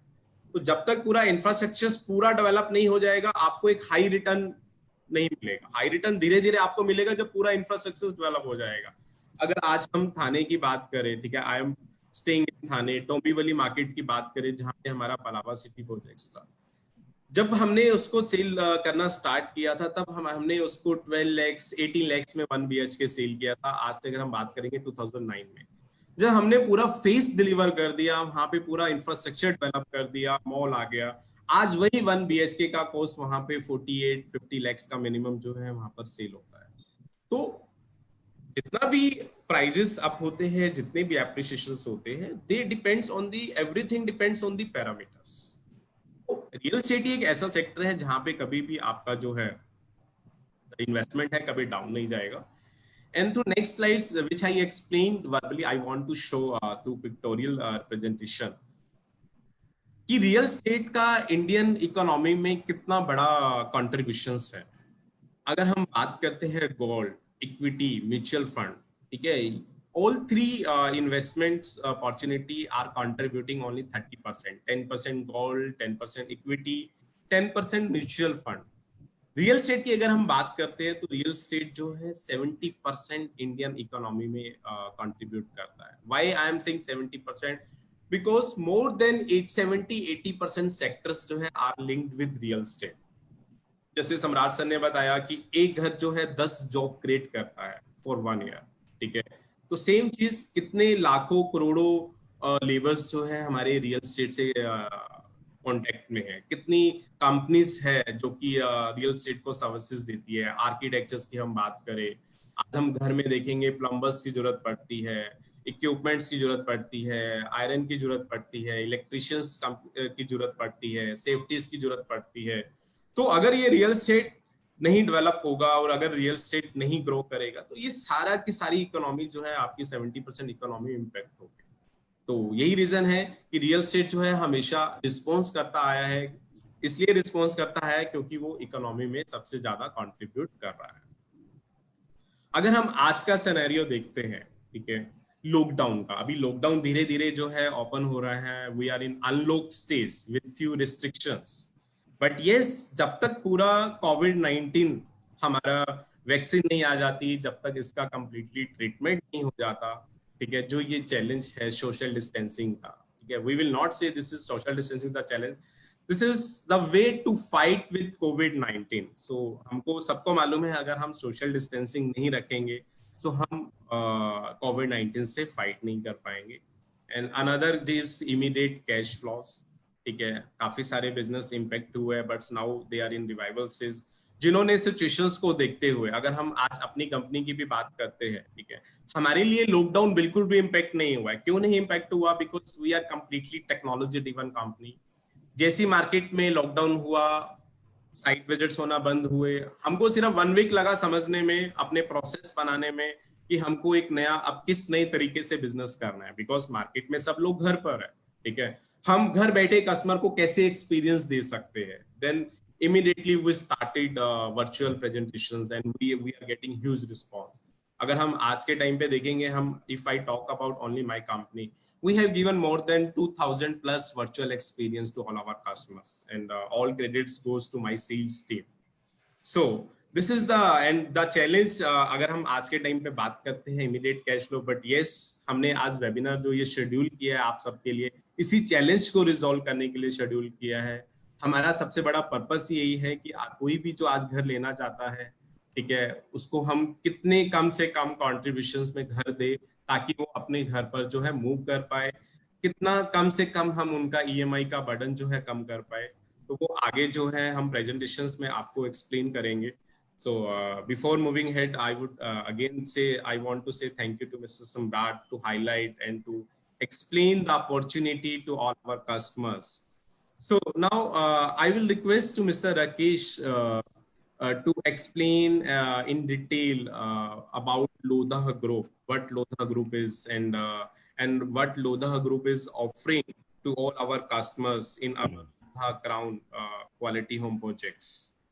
तो जब तक पूरा इंफ्रास्ट्रक्चर पूरा डेवलप नहीं हो जाएगा, आपको एक हाई रिटर्न नहीं मिलेगा। हाई रिटर्न धीरे धीरे आपको मिलेगा जब पूरा इंफ्रास्ट्रक्चर डेवलप हो जाएगा। अगर आज हम थाने की बात करें, ठीक है, I am staying in Thane, Dombivli market की बात करें जहां पे हमारा पलावा सिटी प्रोजेक्ट था, जब हमने उसको सेल करना स्टार्ट किया था, तब हमने उसको 12 लाख 18 लाख में 1 BHK सेल किया था। आज से अगर हम बात करेंगे 2009 में, जब हमने पूरा फेस डिलीवर कर दिया, वहां पे पूरा इंफ्रास्ट्रक्चर डेवलप कर दिया, मॉल आ गया, आज वही 1 BHK का कॉस्ट वहां पे 48-50 लाख का मिनिमम जो है वहां पर सेल होता है। तो जितना भी प्राइजेस अप होते हैं, जितने भी एप्रिसिएशंस होते हैं, they depends on the, everything depends on the parameters. Real estate एक ऐसा सेक्टर है जहां पे कभी भी आपका जो है इन्वेस्टमेंट है कभी डाउन नहीं जाएगा। And through next slides, which I explained verbally, I want to show through pictorial presentation कि रियल एस्टेट का इंडियन इकोनॉमी में कितना बड़ा कंट्रीब्यूशंस है। अगर हम बात करते हैं गोल्ड, इक्विटी, म्यूचुअल फंड, ठीक है, all three investments opportunity are contributing only 30%, 10% gold, 10% equity, 10% mutual fund। Real estate की अगर हम बात करते हैं तो रियल एस्टेट जो है 70% इंडियन इकोनॉमी में कंट्रीब्यूट करता है। Why I am saying 70%? Because more than 70-80% sectors जो है are linked with real estate. जैसे सम्राट सर ने बताया कि एक घर जो है 10 जॉब क्रिएट करता है फॉर 1 ईयर, ठीक है, तो सेम चीज कितने लाखों करोड़ों लेबर्स जो है हमारे रियल एस्टेट से कॉन्टेक्ट में है, कितनी कंपनीज है जो कि रियल एस्टेट को सर्विसेज देती है। आर्किटेक्चर्स की हम बात करें, आज हम घर में देखेंगे प्लम्बर्स की जरूरत पड़ती है, इक्विपमेंट्स की जरूरत पड़ती है, आयरन की जरूरत पड़ती है, इलेक्ट्रिशियंस की जरूरत पड़ती है, सेफ्टीज की जरूरत पड़ती है। तो अगर ये रियल एस्टेट नहीं डेवलप होगा और अगर रियल एस्टेट नहीं ग्रो करेगा, तो ये सारा की सारी इकोनॉमी जो है आपकी 70% इकोनॉमी इम्पैक्ट होगी। तो यही रीजन है कि रियल एस्टेट जो है हमेशा रिस्पॉन्स करता आया है। इसलिए रिस्पॉन्स करता है क्योंकि वो इकोनॉमी में सबसे ज्यादा कंट्रीब्यूट कर रहा है। अगर हम आज का सिनेरियो देखते हैं, ठीक है, लॉकडाउन का। अभी लॉकडाउन धीरे धीरे जो है ओपन हो रहा है, we are in unlock stage with few restrictions, but yes, जब तक पूरा कोविड-19 हमारा वैक्सीन नहीं आ जाती, जब तक इसका कंप्लीटली ट्रीटमेंट नहीं हो जाता, ठीक है, जो ये चैलेंज है सोशल डिस्टेंसिंग का, ठीक है, we will not say this is social distancing the challenge, this is the way to fight with कोविड-19। सो हमको सबको मालूम है, अगर हम सोशल डिस्टेंसिंग नहीं रखेंगे सो हम कोविड-19 से फाइट नहीं कर पाएंगे। And another is immediate cash flows, ठीक है, काफी सारे बिजनेस इम्पैक्ट हुए हैं, but now they are in revival stage. जिन्होंने सिचुएशंस को देखते हुए, अगर हम आज अपनी कंपनी की भी बात करते हैं, ठीक है, हमारे लिए लॉकडाउन बिल्कुल भी इम्पैक्ट नहीं हुआ है। क्यों नहीं इम्पैक्ट हुआ? Because we are completely technology driven company. जैसी मार्केट में लॉकडाउन हुआ, साइट विजिट्स होना बंद हुए, हमको सिर्फ 1 वीक लगा समझने में, अपने प्रोसेस बनाने में, कि हमको एक नया, अब किस नए तरीके से बिजनेस करना है, बिकॉज मार्केट में सब लोग घर पर है, ठीक है, हम घर बैठे कस्टमर को कैसे एक्सपीरियंस दे सकते हैं। Then immediately we started virtual presentations and we are getting huge response. अगर हम आज के टाइम पे देखेंगे, हम if I talk about only my company, we have given more than 2000 plus virtual experience to all our customers, and all credits goes to my sales team. So this is the challenge. अगर हम आज के time पे बात करते हैं immediate cash flow, but yes, हमने आज वेबिनार जो ये शेड्यूल किया है आप सबके लिए, इसी चैलेंज को रिजॉल्व करने के लिए शेड्यूल किया है। हमारा सबसे बड़ा पर्पस यही है कि कोई भी जो आज घर लेना चाहता है, ठीक है, उसको हम कितने कम से कम कॉन्ट्रीब्यूशंस में घर दे, ताकि वो अपने घर पर जो है मूव कर पाए, कितना कम से कम हम उनका ईएमआई का बर्डन जो है कम कर पाए। तो वो आगे जो है हम प्रेजेंटेशंस में आपको एक्सप्लेन करेंगे। So before moving ahead, I would again say, I want to say thank you to Mr. Samrat to highlight and to explain the opportunity to all our customers. So now I will request to Mr. Rakesh to explain in detail about Lodha Group, what Lodha Group is, and what Lodha Group is offering to all our customers in our Lodha Crown quality home projects.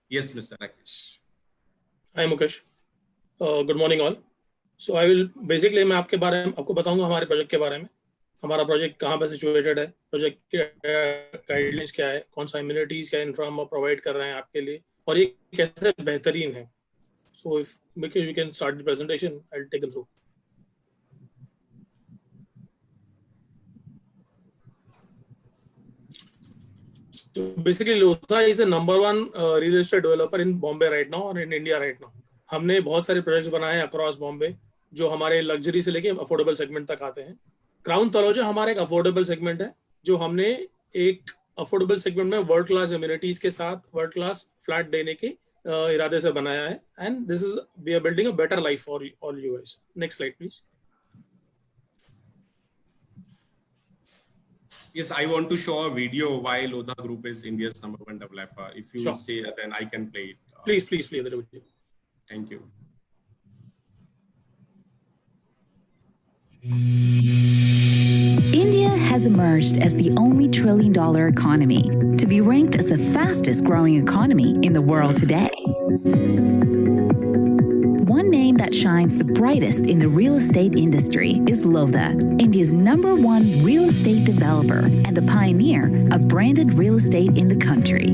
Yes, Mr. Rakesh. Hi Mukesh. Good morning all. So I will basically मैं आपके बारे में आपको बताऊंगा हमारे project के बारे में। हमारा प्रोजेक्ट कहाँ पे सिचुएटेड है, प्रोजेक्ट के गाइडलाइंस क्या है, कौन सा इम्यूनिटीज क्या इंफ्रा हम प्रोवाइड कर रहे हैं आपके लिए, और ये कैसे बेहतरीन है। So if Mukesh you can start the presentation, I'll take them through. So basically Lodha is the #1 real estate developer in Bombay right now और in India right now. हमने बहुत सारे प्रोजेक्ट्स बनाए हैं अक्रॉस बॉम्बे, जो हमारे लग्जरी से लेके अफोर्डेबल सेगमेंट तक आते हैं। क्राउन तलोजा हमारा एक अफोर्डेबल सेगमेंट है, जो हमने एक अफोर्डेबल सेगमेंट में वर्ल्ड क्लास इम्यूनिटीज के साथ वर्ल्ड क्लास फ्लैट देने के इरादे से बनाया है। And this is we are building a better life for all you guys. Next slide please. Yes, I want to show a video why Lodha Group is India's #1 developer. If you Sure. say, then I can play it. Please play the video. Thank you. India has emerged as the only trillion-dollar economy to be ranked as the fastest-growing economy in the world today. One name that shines the brightest in the real estate industry is Lodha, India's #1 real estate developer and the pioneer of branded real estate in the country.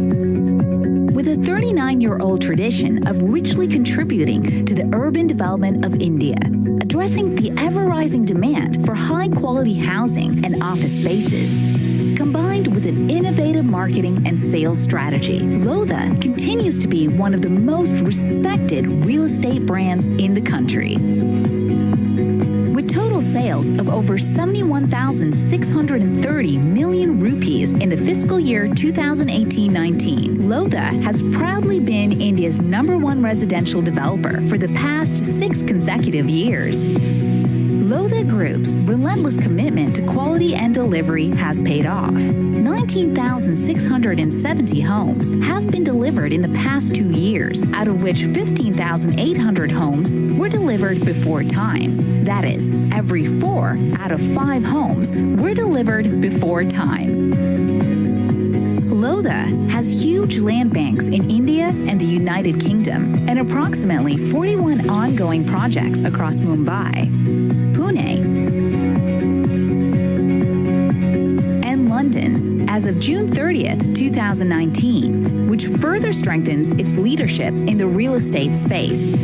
With a 39-year-old tradition of richly contributing to the urban development of India, addressing the ever-rising demand for high-quality housing and office spaces, combined with an innovative marketing and sales strategy, Lodha continues to be one of the most respected real estate brands in the country. With total sales of over 71,630 million rupees in the fiscal year 2018-19, Lodha has proudly been India's #1 residential developer for the past 6 consecutive years. Lodha Group's relentless commitment to quality and delivery has paid off. 19,670 homes have been delivered in the past 2 years, out of which 15,800 homes were delivered before time. That is, every 4 out of 5 homes were delivered before time. Lodha has huge land banks in India and the United Kingdom, and approximately 41 ongoing projects across Mumbai, Pune, of June 30th, 2019, which further strengthens its leadership in the real estate space.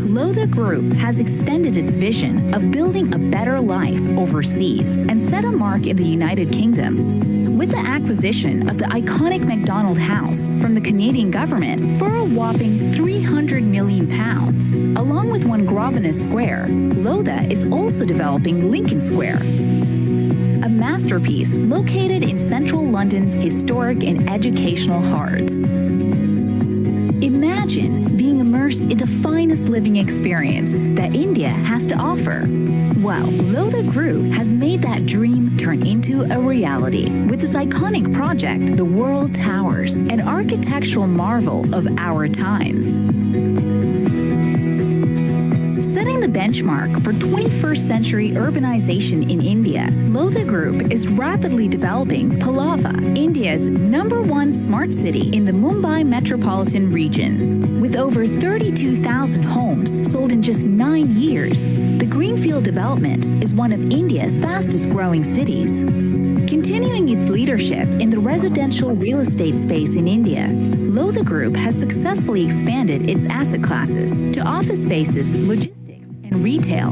Lotha Group has extended its vision of building a better life overseas and set a mark in the United Kingdom with the acquisition of the iconic McDonald House from the Canadian government for a whopping £300 million. Along with One Grosvenor Square, Lotha is also developing Lincoln Square, a masterpiece located in central London's historic and educational heart. Imagine being immersed in the finest living experience that India has to offer. Well, Lotha Group has made that dream turn into a reality with its iconic project, the World Towers, an architectural marvel of our times. Setting the benchmark for 21st century urbanization in India, Lotha Group is rapidly developing Palava, India's #1 smart city in the Mumbai metropolitan region. With over 32,000 homes sold in just 9 years, the Greenfield development is one of India's fastest growing cities. Continuing its leadership in the residential real estate space in India, Lotha Group has successfully expanded its asset classes to office spaces, logistics, and retail.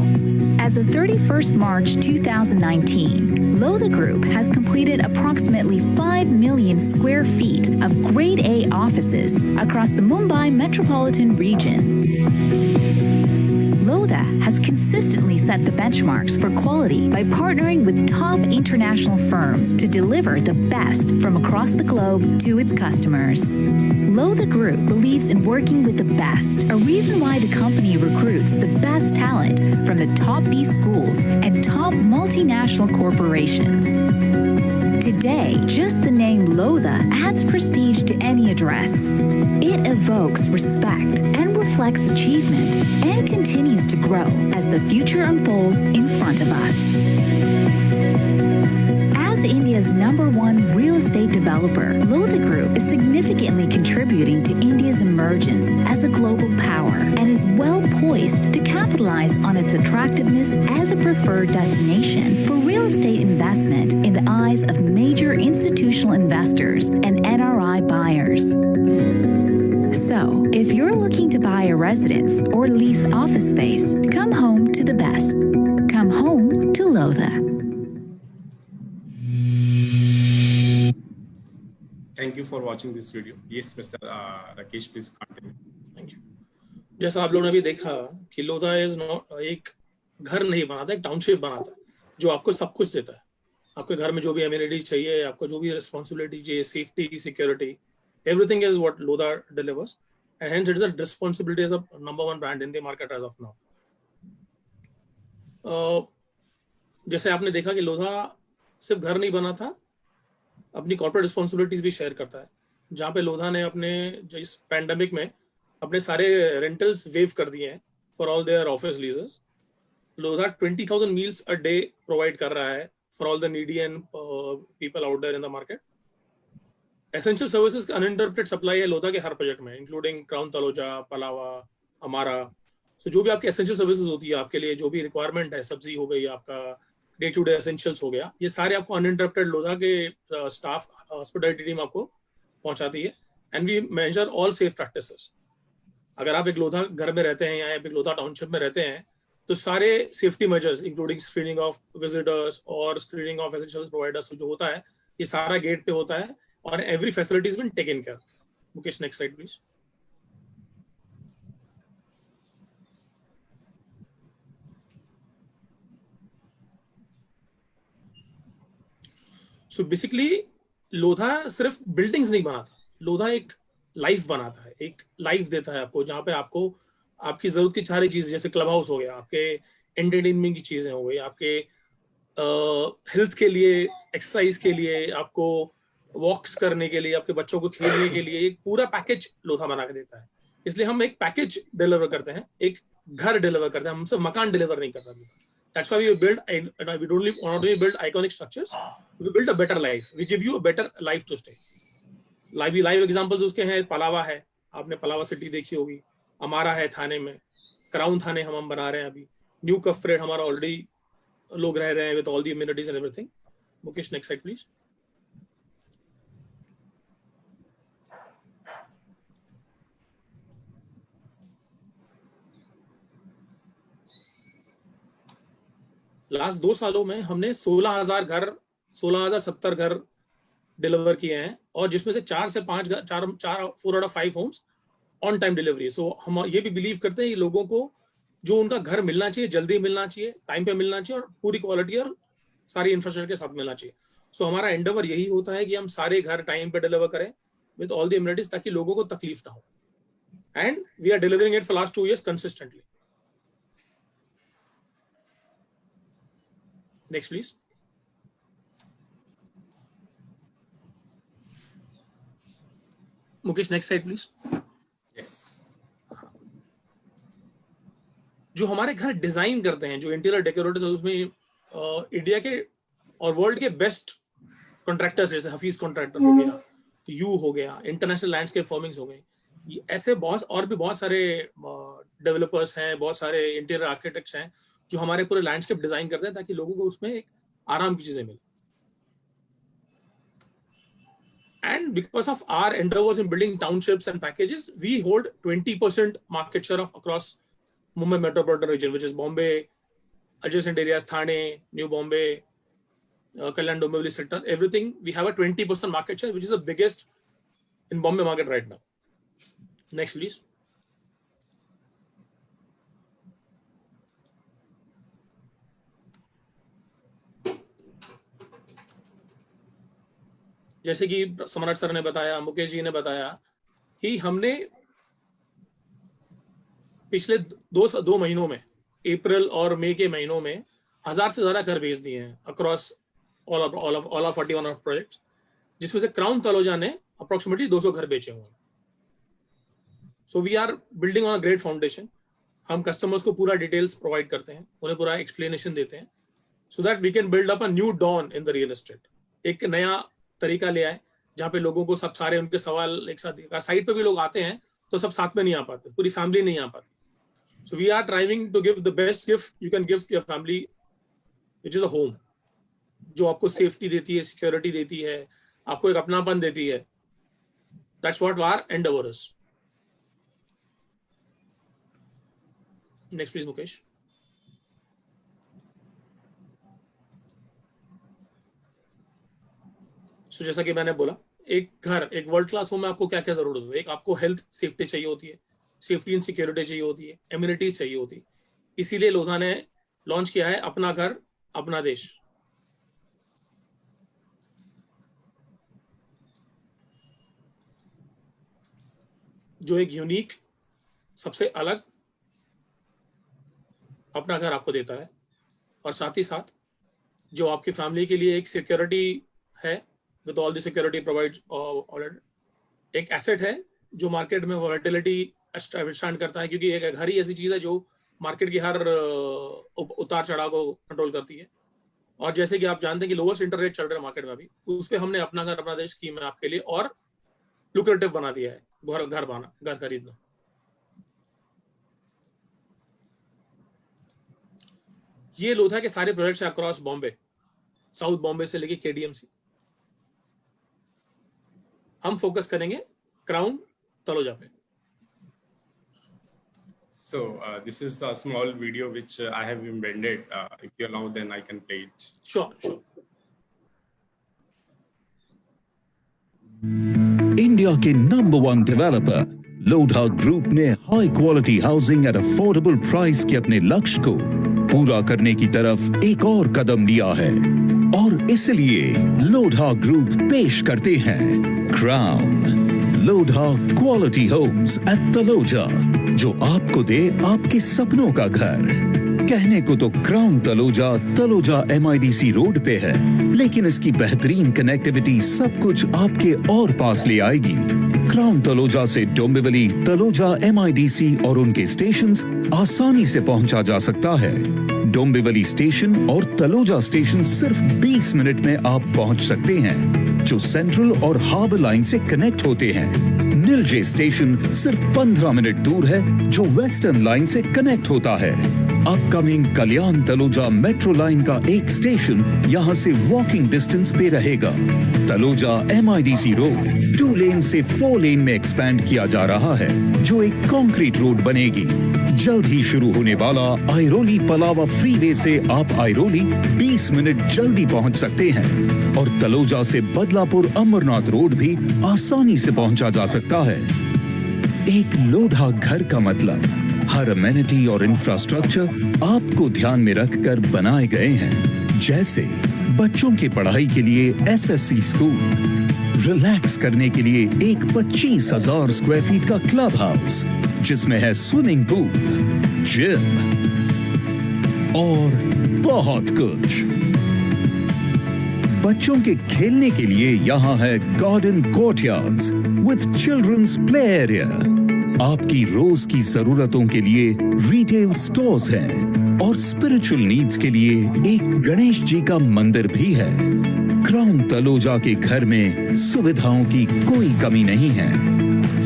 As of 31st March 2019, Lotha Group has completed approximately 5 million square feet of Grade A offices across the Mumbai metropolitan region. Lotha has consistently set the benchmarks for quality by partnering with top international firms to deliver the best from across the globe to its customers. Lotha Group believes in working with the best, a reason why the company recruits the best talent from the top B schools and top multinational corporations. Today, just the name Lotha adds prestige to any address. It evokes respect and reflects achievement and continues to grow as the future unfolds in front of us. As India's #1 real estate developer, Lotha Group is significantly contributing to India's emergence as a global power and is well poised to capitalize on its attractiveness as a preferred destination for real estate investment in the eyes of major institutional investors and NRI buyers. So, if you're looking to buy a residence or lease office space, come home to the best. Come home to Lotha. Thank you for watching this video. Yes, Mr. Rakesh, please continue. Thank you. जैसा आप लोगों ने भी देखा कि Lodha is not एक घर नहीं बनाता, एक टाउनशिप बनाता है जो आपको सब कुछ देता है। आपके घर में जो भी एमिनिटीज चाहिए, आपको जो भी रिस्पांसिबिलिटी चाहिए, safety, security, everything is what Lotha delivers, and hence it is a responsibility as a #1 brand in the market as of now. जैसे आपने देखा कि लोधा सिर्फ घर नहीं बना था, अपनी कॉर्पोरेट रिस्पांसिबिलिटीज भी शेयर करता है, जहाँ पे लोधा ने अपने इस पैंडेमिक में अपने सारे रेंटल्स वेव कर दिए हैं for all their office leases. Lodha 20,000 meals a day provide कर रहा है for all the needy and people out there in the market. Essential services का अनइंटरप्टेड सप्लाई है लोधा के हर प्रोजेक्ट में, इंक्लूडिंग क्राउन तलोजा, पलावा, हमारा। सो जो भी आपकी एसेंशियल सर्विसेज होती है आपके लिए, जो भी रिक्वायरमेंट है, सब्जी हो गई, आपका डे टू डे एसेंशियल्स हो गया, ये सारे आपको अनइंटरप्टेड लोधा के स्टाफ हॉस्पिटलिटी टीम आपको पहुंचाती है। And we measure all safe practices. अगर आप एक लोधा घर में रहते हैं या एक लोधा टाउनशिप में रहते हैं, तो सारे safety measures including screening of visitors और स्क्रीनिंग ऑफ एसेंशियल प्रोवाइडर्स जो होता है, ये सारा गेट पे होता है और every facility is been taken care of. Mukesh, next slide please. So basically Lodha सिर्फ बिल्डिंग्स नहीं बनाता, लोधा एक लाइफ बनाता है, एक लाइफ देता है आपको, जहाँ पे आपको आपकी जरूरत की सारी चीजें, जैसे क्लब हाउस हो गया, आपके एंटरटेनमेंट की चीजें हो गई, आपके हेल्थ के लिए, एक्सरसाइज के लिए, आपको वॉक्स करने के लिए, आपके बच्चों को खेलने के लिए, एक पूरा पैकेज लोधा बना के देता है। इसलिए हम एक पैकेज डिलीवर करते हैं, एक घर डिलीवर करते हैं, हम सिर्फ मकान डिलीवर नहीं करते। That's why we build, we don't not only build iconic structures, we build a better life. We give you a better life to stay. Live examples उसके हैं, पलावा है, आपने पलावा सिटी देखी होगी, हमारा है थाने में, क्राउन थाने हम बना रहे हैं अभी, न्यू कफरेट हमारा ऑलरेडी लोग रह रहे हैं with all the amenities and everything. Mukesh, next slide please. Last 2 सालों में हमने 16,070 घर डिलीवर किए हैं, और जिसमें से 4 से 5 4 out of 5 homes on time delivery. So हम ये भी बिलीव करते हैं कि लोगों को जो उनका घर मिलना चाहिए, जल्दी मिलना चाहिए, टाइम पे मिलना चाहिए, और पूरी क्वालिटी और सारी इंफ्रास्ट्रक्चर के साथ मिलना चाहिए। सो हमारा एंडेवर यही होता है कि हम सारे घर टाइम पे डिलीवर करें विद ऑल द एमिनिटीज, ताकि लोगों को तकलीफ ना हो। And we are delivering it for last 2 years consistently. Next please. Mukesh next side please. Yes. जो हमारे घर डिजाइन करते हैं, जो इंटीरियर डेकोरेटर्स, उसमें इंडिया के और वर्ल्ड के बेस्ट कॉन्ट्रैक्टर्स, जैसे हफीज कॉन्ट्रैक्टर हो गया, यू हो गया, इंटरनेशनल लैंडस्केप फॉर्मिंग्स हो गई, ऐसे बहुत सारे डेवलपर्स हैं, बहुत सारे इंटीरियर आर्किटेक्ट्स हैं जो हमारे पूरे लैंडस्केप डिजाइन करते हैं, ताकि लोगों को उसमें एक आराम की चीजें मिले। And because of our endeavors in building townships and packages, we hold 20% market share of across Mumbai metropolitan region, which is Bombay, adjacent areas, Thane, New Bombay, Kalyan Dombivli sector, everything. We have a 20% market share, which is the biggest in Bombay market right now. Next, please. जैसे कि सम्राट sir ने बताया, मुकेश जी ने बताया कि हमने पिछले 2 महीनों में, अप्रैल और मई के महीनों में 1000 से ज्यादा घर भेज दिए हैं across all of 41 of projects, जिसमें से क्राउन तलोजा ने अप्रोक्सीमेटली 200 घर बेचे हुए हैं। So we are building on a great foundation. हम कस्टमर्स को पूरा डिटेल्स प्रोवाइड करते हैं, उन्हें पूरा एक्सप्लेनेशन देते हैं, so that we can build up a new dawn in the real estate. एक नया तरीका ले आए जहाँ पे लोगों को सब सारे उनके सवाल एक साथ, साइट पे भी लोग आते हैं तो सब साथ में नहीं आ पाते, पूरी फैमिली नहीं आ पाती। So we are trying to give the best gift you can give your family, which is a home, जो आपको सेफ्टी देती है, सिक्योरिटी देती है, आपको एक अपनापन देती है। That's what our endeavour is. Next please Mukesh. So, जैसा कि मैंने बोला, एक वर्ल्ड क्लास होम में आपको क्या क्या जरूरत होती है? एक आपको हेल्थ सेफ्टी चाहिए होती है, सेफ्टी एंड सिक्योरिटी चाहिए होती है, एम्यूनिटीज चाहिए होती है। इसीलिए लोधा ने लॉन्च किया है अपना घर अपना देश। जो एक यूनिक, सबसे अलग अपना घर आपको देता है, और साथ ही साथ जो आपकी फैमिली के लिए एक सिक्योरिटी है, with all the security provides already, एक एसेट है जो मार्केट में वोलेटिलिटी विथस्टैंड करता है, क्योंकि एक घर ही ऐसी चीज है जो मार्केट की हर उतार चढ़ाव को कंट्रोल करती है। और जैसे कि आप जानते हैं कि लोवेस्ट इंटरेस्ट रेट चल रहे हैं मार्केट में अभी, उस पे हमने अपना घर अपना देश स्कीम है आपके लिए और लुक्रेटिव बना दिया है घर खरीदना। ये लोधा के सारे प्रोजेक्ट्स हैं अक्रॉस बॉम्बे, साउथ बॉम्बे से लेके KDMC। हम फोकस करेंगे क्राउन तलोजा पे। So this is a small video which I have embedded. If you allow, then I can play it. Sure. India के नंबर 1 डेवलपर लोधा ग्रुप ने high quality housing at affordable price के अपने लक्ष्य को पूरा करने की तरफ एक और कदम लिया है, और इसलिए लोधा ग्रुप पेश करते हैं crown Lodha quality homes at Taloja, जो आपको दे आपके सपनों का घर। कहने को तो क्राउन तलोजा MIDC रोड पे है, लेकिन इसकी बेहतरीन कनेक्टिविटी सब कुछ आपके और पास ले आएगी। क्राउन तलोजा से डोंबिवली, तलोजा MIDC और उनके स्टेशंस आसानी से पहुंचा जा सकता है। डोंबिवली स्टेशन और तलोजा स्टेशन सिर्फ 20 मिनट में आप पहुंच सकते हैं, जो सेंट्रल और हार्बर लाइन से कनेक्ट होते हैं। निलजे स्टेशन सिर्फ 15 मिनट दूर है, जो वेस्टर्न लाइन से कनेक्ट होता है। अपकमिंग कल्याण तलोजा मेट्रो लाइन का एक स्टेशन यहां से वॉकिंग डिस्टेंस पे रहेगा। तलोजा MIDC रोड 2 लेन से 4 लेन में एक्सपैंड किया जा रहा है, जो एक कंक्रीट रोड बनेगी। जल्द ही शुरू होने वाला आइरोली पलावा फ्रीवे से आप आइरोली 20 मिनट जल्दी पहुंच सकते हैं और तलोजा से बदलापुर अमरनाथ रोड भी आसानी से पहुंचा जा सकता है। एक लोढ़ा घर का मतलब हर अमेनिटी और इंफ्रास्ट्रक्चर आपको ध्यान में रखकर बनाए गए हैं, जैसे बच्चों की पढ़ाई के लिए SSC स्कूल, रिलैक्स करने के लिए एक 25,000 स्क्वायर फीट का क्लब हाउस जिसमें है स्विमिंग पूल, जिम और बहुत कुछ। बच्चों के खेलने के लिए यहाँ है garden courtyards with children's play area. आपकी रोज की जरूरतों के लिए रिटेल स्टोर्स हैं और स्पिरिचुअल नीड्स के लिए एक गणेश जी का मंदिर भी है। क्राउन तलोजा के घर में सुविधाओं की कोई कमी नहीं है।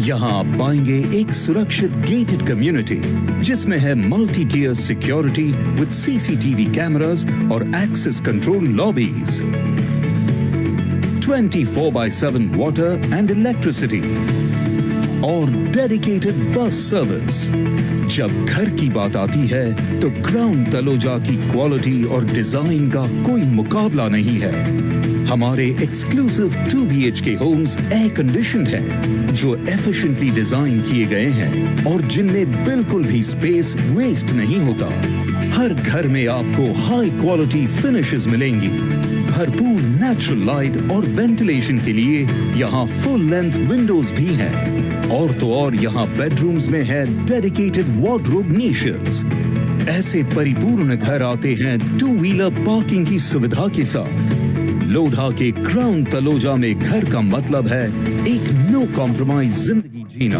यहाँ आप पाएंगे एक सुरक्षित गेटेड कम्युनिटी जिसमें है multi tier security with CCTV cameras और access control lobbies, 24/7 water and electricity और डेडिकेटेड बस सर्विस। जब घर की बात आती है तो क्राउन तलोजा की क्वालिटी और डिजाइन का कोई मुकाबला नहीं है। हमारे exclusive 2 BHK homes air conditioned हैं, जो एफिशिएंटली डिजाइन किए गए हैं और जिनमें बिल्कुल भी स्पेस वेस्ट नहीं होता। हर घर में आपको हाई क्वालिटी फिनिशेस मिलेंगी। भरपूर नेचुरल लाइट और वेंटिलेशन के लिए यहाँ फुल लेंथ विंडोज भी हैं। और तो और यहाँ बेडरूम्स में है डेडिकेटेड वार्डरोब नीशेस। ऐसे परिपूर्ण घर आते हैं 2 व्हीलर पार्किंग की सुविधा के साथ। लोढ़ा के क्राउन तलोजा में घर का मतलब है एक नो कॉम्प्रोमाइज जिंदगी जीना।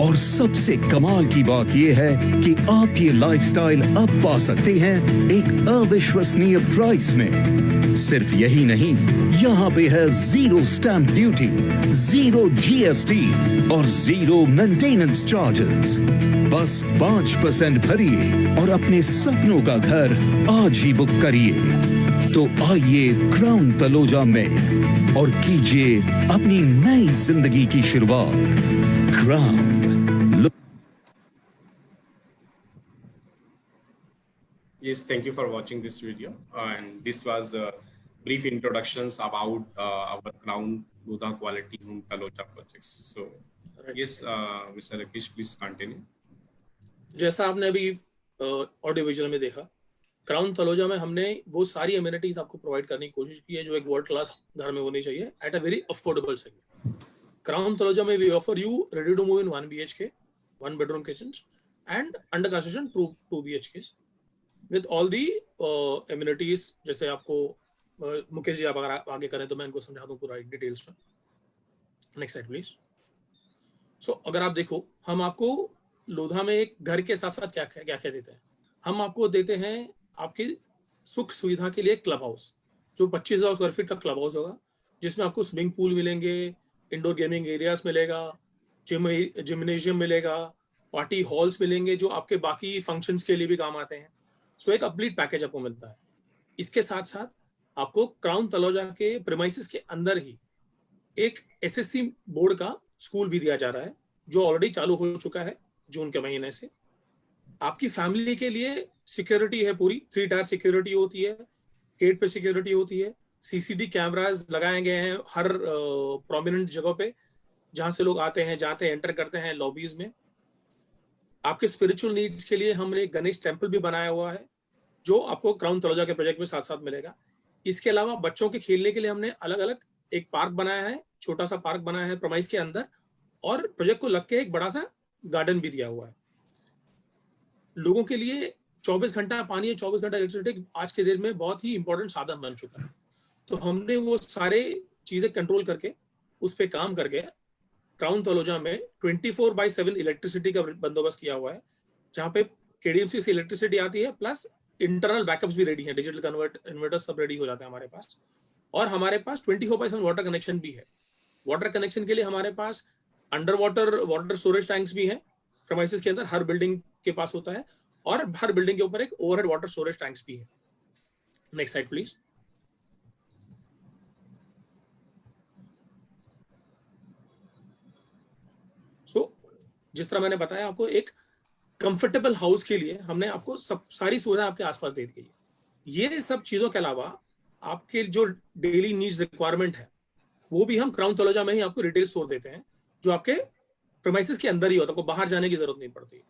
और सबसे कमाल की बात यह है कि आप ये लाइफस्टाइल अब पा सकते हैं एक अविश्वसनीय प्राइस में। सिर्फ यही नहीं, यहाँ पे है 0 स्टैंप ड्यूटी, 0 GST और 0 मेंटेनेंस चार्जेस। बस 5% भरिए और अपने सपनों का घर आज ही बुक करिए। तो आइए क्राउन तलोजा में और कीजिए अपनी नई जिंदगी की शुरुआत। Crown. Yes, thank you for watching this video. And this was brief introductions about our Crown Lodha Quality Home Taloja projects. So, yes, Mr. Rakesh, please continue. जैसा आपने अभी ऑडियो विजुअल में देखा, क्राउन तलोजा में हमने वो सारी अमेनिटीज आपको प्रोवाइड करने की कोशिश की है जो एक वर्ल्ड क्लास घर में होनी चाहिए at a very affordable segment. Crown Taloja में we offer you ready to move in 1 BHK, 1 bedroom kitchens and under construction 2 BHKs with all the amenities। जैसे आपको मुकेश जी आप अगर आगे करें तो मैं इनको समझा दूं पूरा डिटेल्स में। Next slide please. सो अगर आप देखो, हम आपको लोधा में एक घर के साथ साथ क्या क्या देते हैं। हम आपको देते हैं आपकी सुख सुविधा के लिए क्लब हाउस, जो 25,000 स्क्वायर फीट का क्लब हाउस होगा, जिसमें आपको स्विमिंग पूल मिलेंगे, इंडोर गेमिंग एरियाज मिलेगा, जिम्नेशियम मिलेगा, पार्टी हॉल्स मिलेंगे जो आपके बाकी फंक्शंस के लिए भी काम आते हैं। सो एक कंप्लीट पैकेज आपको मिलता है। इसके साथ साथ आपको क्राउन तलोजा के प्रीमाइसेस के अंदर ही एक SSC बोर्ड का स्कूल भी दिया जा रहा है, जो ऑलरेडी चालू हो चुका है जून के महीने से। आपकी फैमिली के लिए सिक्योरिटी है पूरी, 3 टायर सिक्योरिटी होती है, गेट पे सिक्योरिटी होती है, CCTV कैमरास लगाए गए हैं हर प्रोमिनेंट जगह पे जहां से लोग आते हैं, जाते हैं, एंटर करते हैं लॉबीज में। आपके स्पिरिचुअल नीड्स के लिए हमने एक गणेश टेम्पल भी बनाया हुआ है जो आपको क्राउन तलोजा के प्रोजेक्ट में साथ साथ मिलेगा। इसके अलावा बच्चों के खेलने के लिए हमने अलग अलग एक पार्क बनाया है, छोटा सा पार्क बनाया है प्रमाइस के अंदर, और प्रोजेक्ट को लग के एक बड़ा सा गार्डन भी दिया हुआ है। लोगों के लिए 24 घंटा पानी, 24 घंटा इलेक्ट्रिसिटी आज के दिन में बहुत ही इंपॉर्टेंट साधन बन चुका है। तो हमने वो सारे चीजें कंट्रोल करके उस पर काम करके क्राउन तलोजा में 24/7 इलेक्ट्रिसिटी का बंदोबस्त किया हुआ है, जहाँ पे KDMC से इलेक्ट्रिसिटी आती है, प्लस इंटरनल बैकअप्स भी रेडी है, डिजिटल इन्वर्टर सब रेडी हो जाता है हमारे पास। और हमारे पास 24/7 वाटर कनेक्शन भी है। वाटर कनेक्शन के लिए हमारे पास अंडर वाटर स्टोरेज टैंक्स भी हैं प्रीमाइसेस के अंदर, हर बिल्डिंग के पास होता है। और हर बिल्डिंग के ऊपर एक ओवरहेड वाटर स्टोरेज टैंक्स भी है। Next slide please. सो जिस तरह मैंने बताया आपको, एक कंफर्टेबल हाउस के लिए हमने आपको सब सारी सुविधाएं आपके आसपास दे दी है। ये सब चीजों के अलावा आपके जो डेली नीड्स रिक्वायरमेंट है वो भी हम क्राउन तलोजा में ही आपको रिटेल स्टोर देते हैं, जो आपके प्रीमाइसेस के अंदर ही होता है, आपको बाहर जाने की जरूरत नहीं पड़ती।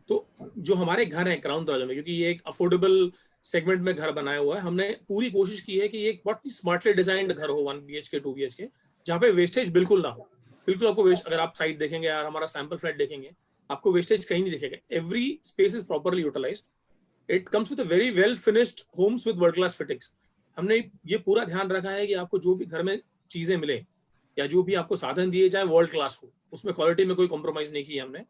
तो जो हमारे घर हैं क्राउन तलोजा में, क्योंकि ये एक अफोर्डेबल सेगमेंट में घर बनाया हुआ है, हमने पूरी कोशिश की है कि ये एक बहुत ही स्मार्टली डिजाइंड घर हो, 1 BHK 2 BHK, जहाँ पे वेस्टेज बिल्कुल ना हो। बिल्कुल आपको वेस्ट, अगर आप साइट देखेंगे या हमारा सैंपल फ्लैट देखेंगे, आपको वेस्टेज कहीं नहीं दिखेगा। Every space is properly utilised. It comes with a very well finished homes with world class fittings. हमने ये पूरा ध्यान रखा है कि आपको जो भी घर में चीजें मिले या जो भी आपको साधन दिए जाए वर्ल्ड क्लास हो, उसमें क्वालिटी में कोई कॉम्प्रोमाइज नहीं किया हमने।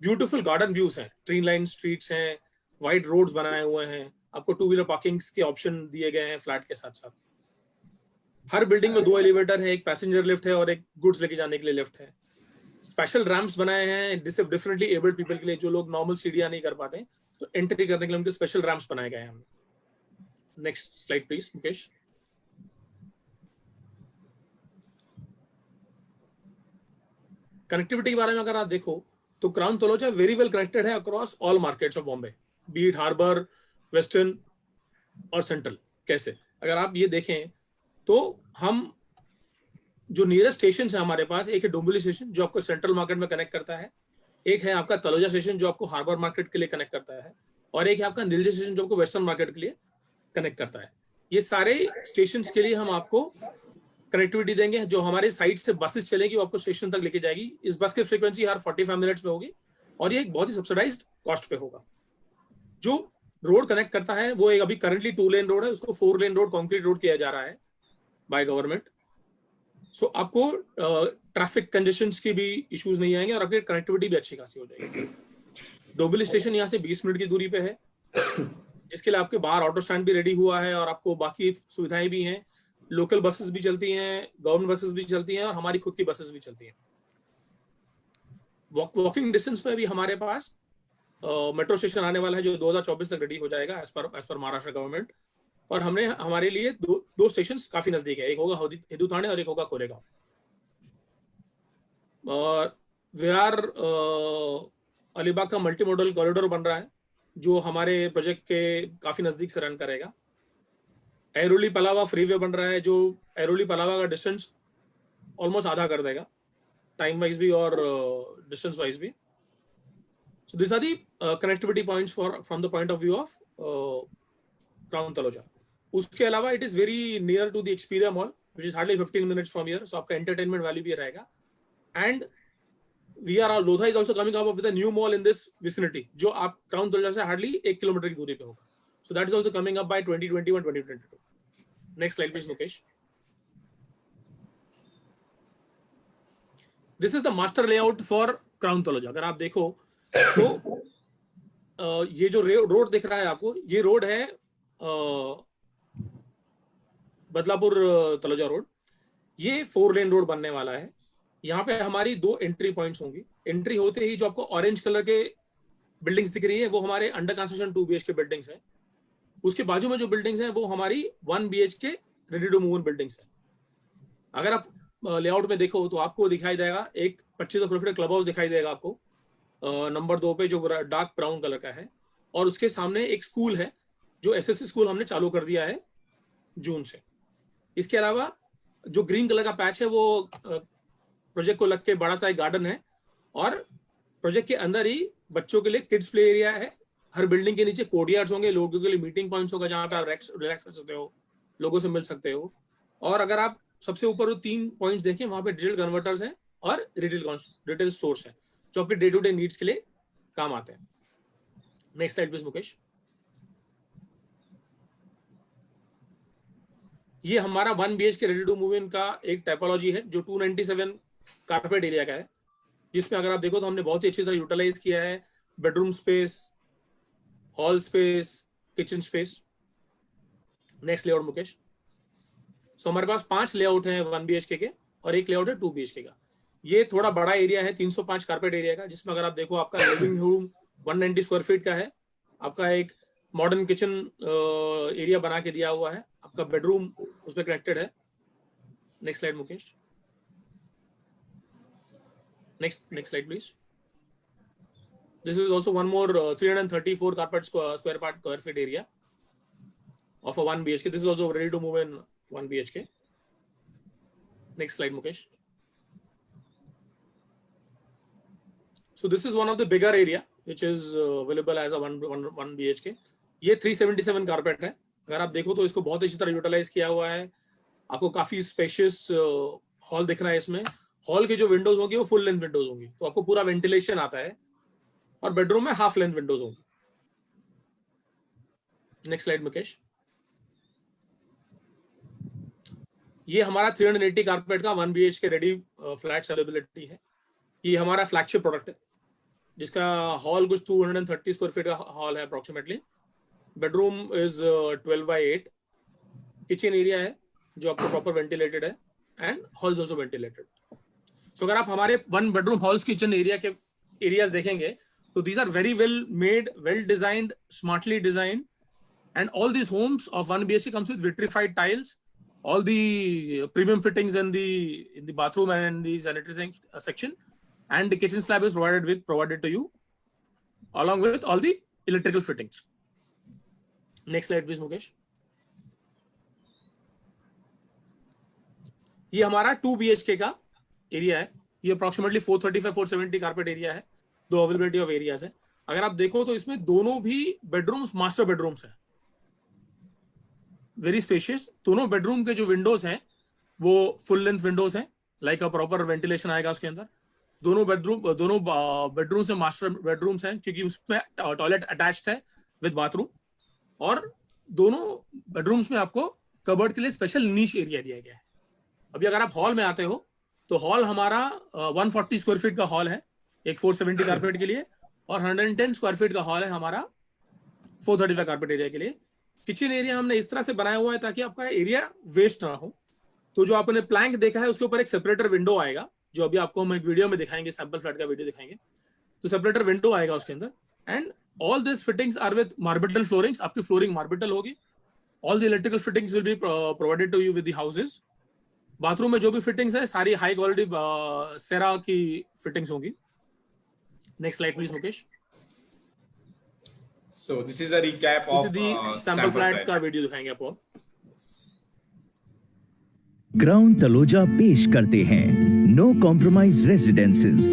ब्यूटीफुल गार्डन व्यूज हैं, ट्री लाइन स्ट्रीट्स हैं, वाइड रोड्स बनाए हुए हैं, आपको 2 व्हीलर पार्किंग्स के ऑप्शन दिए गए हैं फ्लैट के साथ साथ। हर बिल्डिंग में 2 एलिवेटर है, एक पैसेंजर लिफ्ट है और एक गुड्स लेके जाने के लिए लिफ्ट है। स्पेशल रैंप्स बनाए हैं डिफरेंटली एबल्ड पीपल के लिए, जो लोग नॉर्मल सीढ़ियां नहीं कर पाते, तो एंट्री करने के लिए उनके स्पेशल रैंप्स बनाए गए हैं हमने। Next slide please Mukesh. Connectivity के बारे में अगर आप देखो तो crown Taloja very well connected है across all markets of Bombay, be it harbour, western और सेंट्रल। कैसे, अगर आप ये देखें तो हम जो नियरेस्ट स्टेशन है हमारे पास, एक है डोंबिवली स्टेशन जो आपको सेंट्रल मार्केट में कनेक्ट करता है, एक है आपका तलोजा स्टेशन जो आपको हार्बर मार्केट के लिए कनेक्ट करता है, और एक है आपका नीलजा स्टेशन जो आपको वेस्टर्न मार्केट के लिए कनेक्ट करता है। ये सारे स्टेशन के लिए हम आपको कनेक्टिविटी देंगे। जो हमारे साइड से बसेस चलेगी वो आपको स्टेशन तक लेके जाएगी। इस बस की फ्रीक्वेंसी हर 45 मिनट्स में होगी और ये एक बहुत ही सब्सिडाइज्ड कॉस्ट पे होगा। जो रोड कनेक्ट करता है वो एक अभी करंटली 2 लेन रोड है, उसको 4 लेन रोड कॉन्क्रीट रोड किया जा रहा है बाय गवर्नमेंट। सो आपको ट्रैफिक कंजेशंस की भी इश्यूज नहीं आएंगे और आपकी कनेक्टिविटी भी अच्छी खासी हो जाएगी। डोंबिवली स्टेशन यहाँ से 20 मिनट की दूरी पे है, जिसके लिए आपके बाहर ऑटो स्टैंड भी रेडी हुआ है और आपको बाकी सुविधाएं भी हैं। लोकल बसेस भी चलती हैं, गवर्नमेंट बसेस भी चलती हैं और हमारी खुद की बसेस भी चलती हैं। वॉकिंग डिस्टेंस पे भी हमारे पास मेट्रो स्टेशन आने वाला है जो 2024 तक रेडी हो जाएगा एज पर महाराष्ट्र गवर्नमेंट। और हमने हमारे लिए दो स्टेशन काफी नजदीक है, एक होगा हिंदू थाने और एक होगा कोरेगांव। और विरार अलीबाग का मल्टी मॉडल कॉरिडोर बन रहा है जो हमारे प्रोजेक्ट के काफी नजदीक से रन करेगा। ऐरोली पलावा फ्रीवे बन रहा है जो ऐरोली पलावा का डिस्टेंस ऑलमोस्ट आधा कर देगा, टाइम वाइज भी और डिस्टेंस वाइज भी। So these are the connectivity points from the point of view of Crown Taloja. उसके अलावा it is very near to the Experia Mall, which is hardly 15 minutes from here, so आपका entertainment value भी रहेगा। And Lodha is also coming up with a new mall in this vicinity, जो आप Crown Taloja से hardly 1 kilometre की दूरी पे होगा। So that is also coming up by 2021-2022. Next slide please Mukesh. This is the master layout for Crown Taloja. अगर आप देखो तो ये जो रोड दिख रहा है आपको, ये रोड है बदलापुर तलोजा रोड। ये 4 लेन रोड बनने वाला है। यहाँ पे हमारी 2 एंट्री पॉइंट्स होंगी। एंट्री होते ही जो आपको ऑरेंज कलर के बिल्डिंग्स दिख रही है वो हमारे अंडर कंस्ट्रक्शन 2 BHK बिल्डिंग्स हैं। उसके बाजू में जो बिल्डिंग्स हैं वो हमारी 1 BHK ready to move in buildings हैं। अगर आप लेआउट में देखो तो आपको दिखाई देगा एक 2500 स्क्वायर फीट क्लब हाउस दिखाई देगा आपको नंबर 2 पे, जो डार्क ब्राउन कलर का है, और उसके सामने एक स्कूल है जो SSC स्कूल हमने चालू कर दिया है जून से। इसके अलावा जो ग्रीन कलर का पैच है वो प्रोजेक्ट को लग के बड़ा सा एक गार्डन है और प्रोजेक्ट के अंदर ही बच्चों के लिए किड्स प्ले एरिया है। हर बिल्डिंग के नीचे कोर्टयार्ड्स होंगे, लोगों के लिए मीटिंग पॉइंट्स होगा जहाँ पे आप रिलैक्स कर सकते हो, लोगों से मिल सकते हो। और अगर आप सबसे ऊपर वो 3 पॉइंट्स देखें, वहां पे डिजिटल कन्वर्टर्स हैं और रिटेल स्टोर्स हैं जो आपके डे टू डे नीड्स के लिए काम आते हैं। Next slide please Mukesh. ये हमारा 1 BHK ready to move in का एक टाइपोलॉजी है जो 297 कारपेट एरिया का है, जिसमें अगर आप देखो तो हमने बहुत ही अच्छी तरह यूटिलाइज किया है bedroom space, hall space, kitchen space. Next layout Mukesh. So हमारे पास 5 लेआउट हैं 1 BHK के। और एक लेआउट है 2 BHK का। ये थोड़ा बड़ा एरिया है 305 कारपेट एरिया का, जिसमें अगर आप देखो आपका लिविंग रूम 190 स्क्वायर फीट का है, आपका एक मॉडर्न किचन एरिया बना के दिया हुआ है, आपका बेडरूम उसमें कनेक्टेड है। Next slide Mukesh, next slide please. This is also one more 334 carpet square feet area of a 1 BHK. This is also ready to move in 1 BHK. Next slide Mukesh. So this is one of the bigger area which is available as a 1 BHK. ये 377 carpet है। अगर आप देखो तो इसको बहुत अच्छी तरह यूटिलाइज किया हुआ है। आपको काफी स्पेशियस हॉल दिख रहा है। इसमें हॉल की जो विंडोज होंगी वो फुल लेंथ विंडोज होंगी, तो आपको पूरा वेंटिलेशन आता है, और बेडरूम में हाफ लेंथ विंडोज होंगी। Next slide Mukesh. ये हमारा 380 कारपेट का 1 BHK रेडी फ्लैट्स अवेलेबिलिटी है। ये हमारा फ्लैगशिप प्रोडक्ट है, जिसका हॉल कुछ 230 स्क्वायर फीट का हॉल है approximately. Bedroom is 12/8। Kitchen area है जो आपको प्रॉपर वेंटिलेटेड है, and hall is also ventilated. So अगर आप हमारे 1 बेडरूम हॉल्स किचन एरिया के एरियाज देखेंगे तो these are very well made, well designed, smartly designed, and all these homes of 1 BHK comes with vitrified tiles, all the premium fittings in the bathroom and the sanitary things section, and the kitchen slab is provided to you along with all the electrical fittings. Next slide please Mukesh. ये हमारा 2 BHK का area है। ये approximately 435-470 carpet area है। दो availability of areas है। अगर आप देखो तो इसमें दोनों भी बेडरूम्स मास्टर बेडरूम्स हैं, वेरी स्पेशियस। दोनों बेडरूम के जो विंडोज हैं वो फुल लेंथ विंडोज हैं, लाइक अ प्रॉपर वेंटिलेशन आएगा उसके अंदर। दोनों बेडरूम से मास्टर बेडरूम्स हैं, क्योंकि उसमें टॉयलेट अटैच्ड है विद बाथरूम, और दोनों बेडरूम्स में आपको कबर्ड के लिए स्पेशल नीश एरिया दिया गया है। अभी अगर आप हॉल में आते हो तो हॉल हमारा 140 स्क्वायर फीट का हॉल है, एक 470 कारपेट के लिए, और 110 स्क्वायर फीट का हॉल है हमारा 435 कारपेट एरिया के लिए। किचन एरिया हमने इस तरह से बनाया हुआ है ताकि आपका एरिया वेस्ट ना हो। तो जो आपने प्लैंक देखा है उसके ऊपर एक सेपरेटर विंडो आएगा, जो अभी आपको हम एक वीडियो में दिखाएंगे, सैंपल फ्लैट का वीडियो दिखाएंगे। तो सेपरेटर विंडो आएगा उसके अंदर, and all this fittings are with marbital floorings. आपकी फ्लोरिंग मार्बिटल होगी। All the electrical fittings will be provided to you with the houses. Bathroom में जो भी फिटिंग्स है सारी हाई क्वालिटी सेरा की फिटिंग्स होंगी। Next slide please Mukesh. So this is a recap of sample flat का वीडियो दिखाएंगे आपको। क्राउन तलोजा पेश करते हैं नो कॉम्प्रोमाइज रेजिडेंसेस,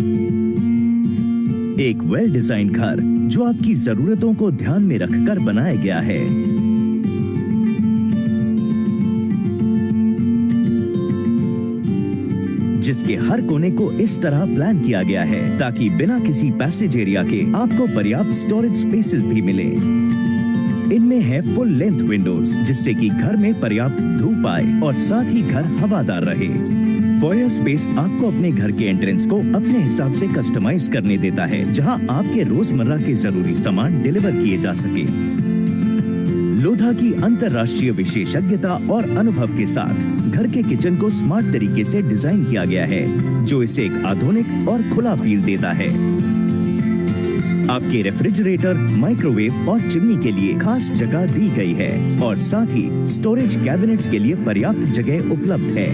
एक वेल डिजाइन घर जो आपकी जरूरतों को ध्यान में रखकर बनाया गया है। जिसके हर कोने को इस तरह प्लान किया गया है ताकि बिना किसी पैसेज एरिया के आपको पर्याप्त स्टोरेज स्पेसेस भी मिले। इनमें है फुल लेंथ विंडोज, जिससे कि घर में पर्याप्त धूप आए और साथ ही घर हवादार रहे। फॉयर स्पेस आपको अपने घर के एंट्रेंस को अपने हिसाब से कस्टमाइज करने देता है, जहां आपके रोजमर्रा के जरूरी सामान डिलीवर किए जा सके। लोधा की अंतर्राष्ट्रीय विशेषज्ञता और अनुभव के साथ घर के किचन को स्मार्ट तरीके से डिजाइन किया गया है, जो इसे एक आधुनिक और खुला फील देता है। आपके रेफ्रिजरेटर, माइक्रोवेव और चिमनी के लिए खास जगह दी गई है, और साथ ही स्टोरेज कैबिनेट्स के लिए पर्याप्त जगह उपलब्ध है।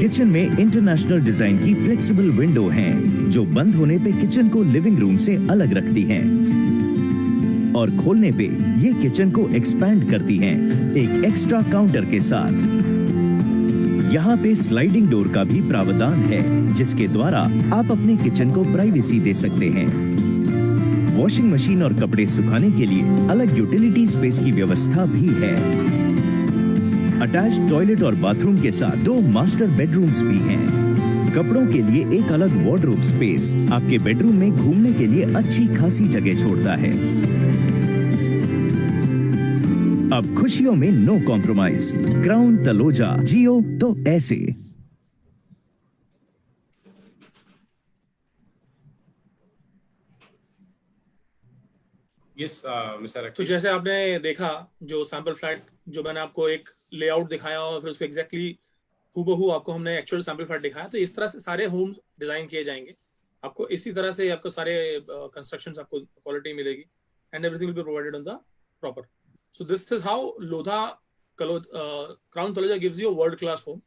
किचन में इंटरनेशनल डिजाइन की फ्लेक्सिबल विंडो हैं, जो बंद होने पे किचन को लिविंग रूम से अलग रखती हैं, और खोलने पे ये किचन को एक्सपैंड करती हैं एक एक्स्ट्रा काउंटर के साथ। यहाँ पे स्लाइडिंग डोर का भी प्रावधान है, जिसके द्वारा आप अपने किचन को प्राइवेसी दे सकते हैं। वॉशिंग मशीन और कपड़े सुखाने के लिए अलग यूटिलिटी स्पेस की व्यवस्था भी है। अटैच्ड टॉयलेट और बाथरूम के साथ 2 मास्टर बेडरूम्स भी हैं। कपड़ों के लिए एक अलग वार्डरोब स्पेस आपके बेडरूम में घूमने के लिए अच्छी खासी जगह छोड़ता है। अब खुशियों में नो कॉम्प्रोमाइज। क्राउन तलोजा, जियो तो ऐसे। yes, Mr. तो Rakesh. जैसे आपने देखा जो सैंपल फ्लैट जो मैंने आपको एक लेआउट दिखाया और फिर उसको एग्जैक्टली हूबहू आपको हमने एक्चुअल सैंपल फ्लैट दिखाया। तो इस तरह से सारे होम्स डिजाइन किए जाएंगे, आपको इसी तरह से आपको सारे कंस्ट्रक्शंस आपको क्वालिटी मिलेगी, and everything will be provided on the proper. So this is how Lodha Crown Taloja gives you a world class home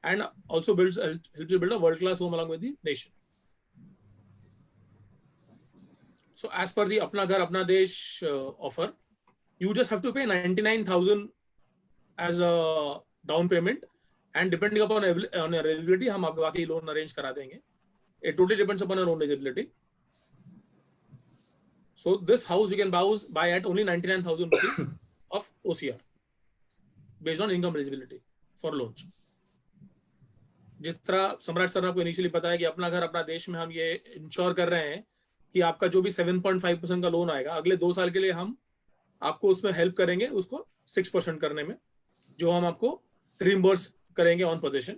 and also helps you build a world class home along with the nation. So as per the Apna Ghar Apna Desh offer, you just have to pay 99,000 as a down payment, and depending upon on your eligibility हम आपको बाकी loan arrange करा देंगे. It totally depends upon your own eligibility. So this house you can buy at only 99,000 rupees of OCR based on income eligibility for loans. जिस तरह सम्राट sir ने आपको इनिशियली बताया कि अपना घर अपना देश में हम ये इंश्योर कर रहे हैं कि आपका जो भी 7.5% का लोन आएगा अगले 2 साल के लिए हम आपको उसमें हेल्प करेंगे उसको 6% करने में, जो हम आपको रिइंबर्स करेंगे ऑन पोजीशन।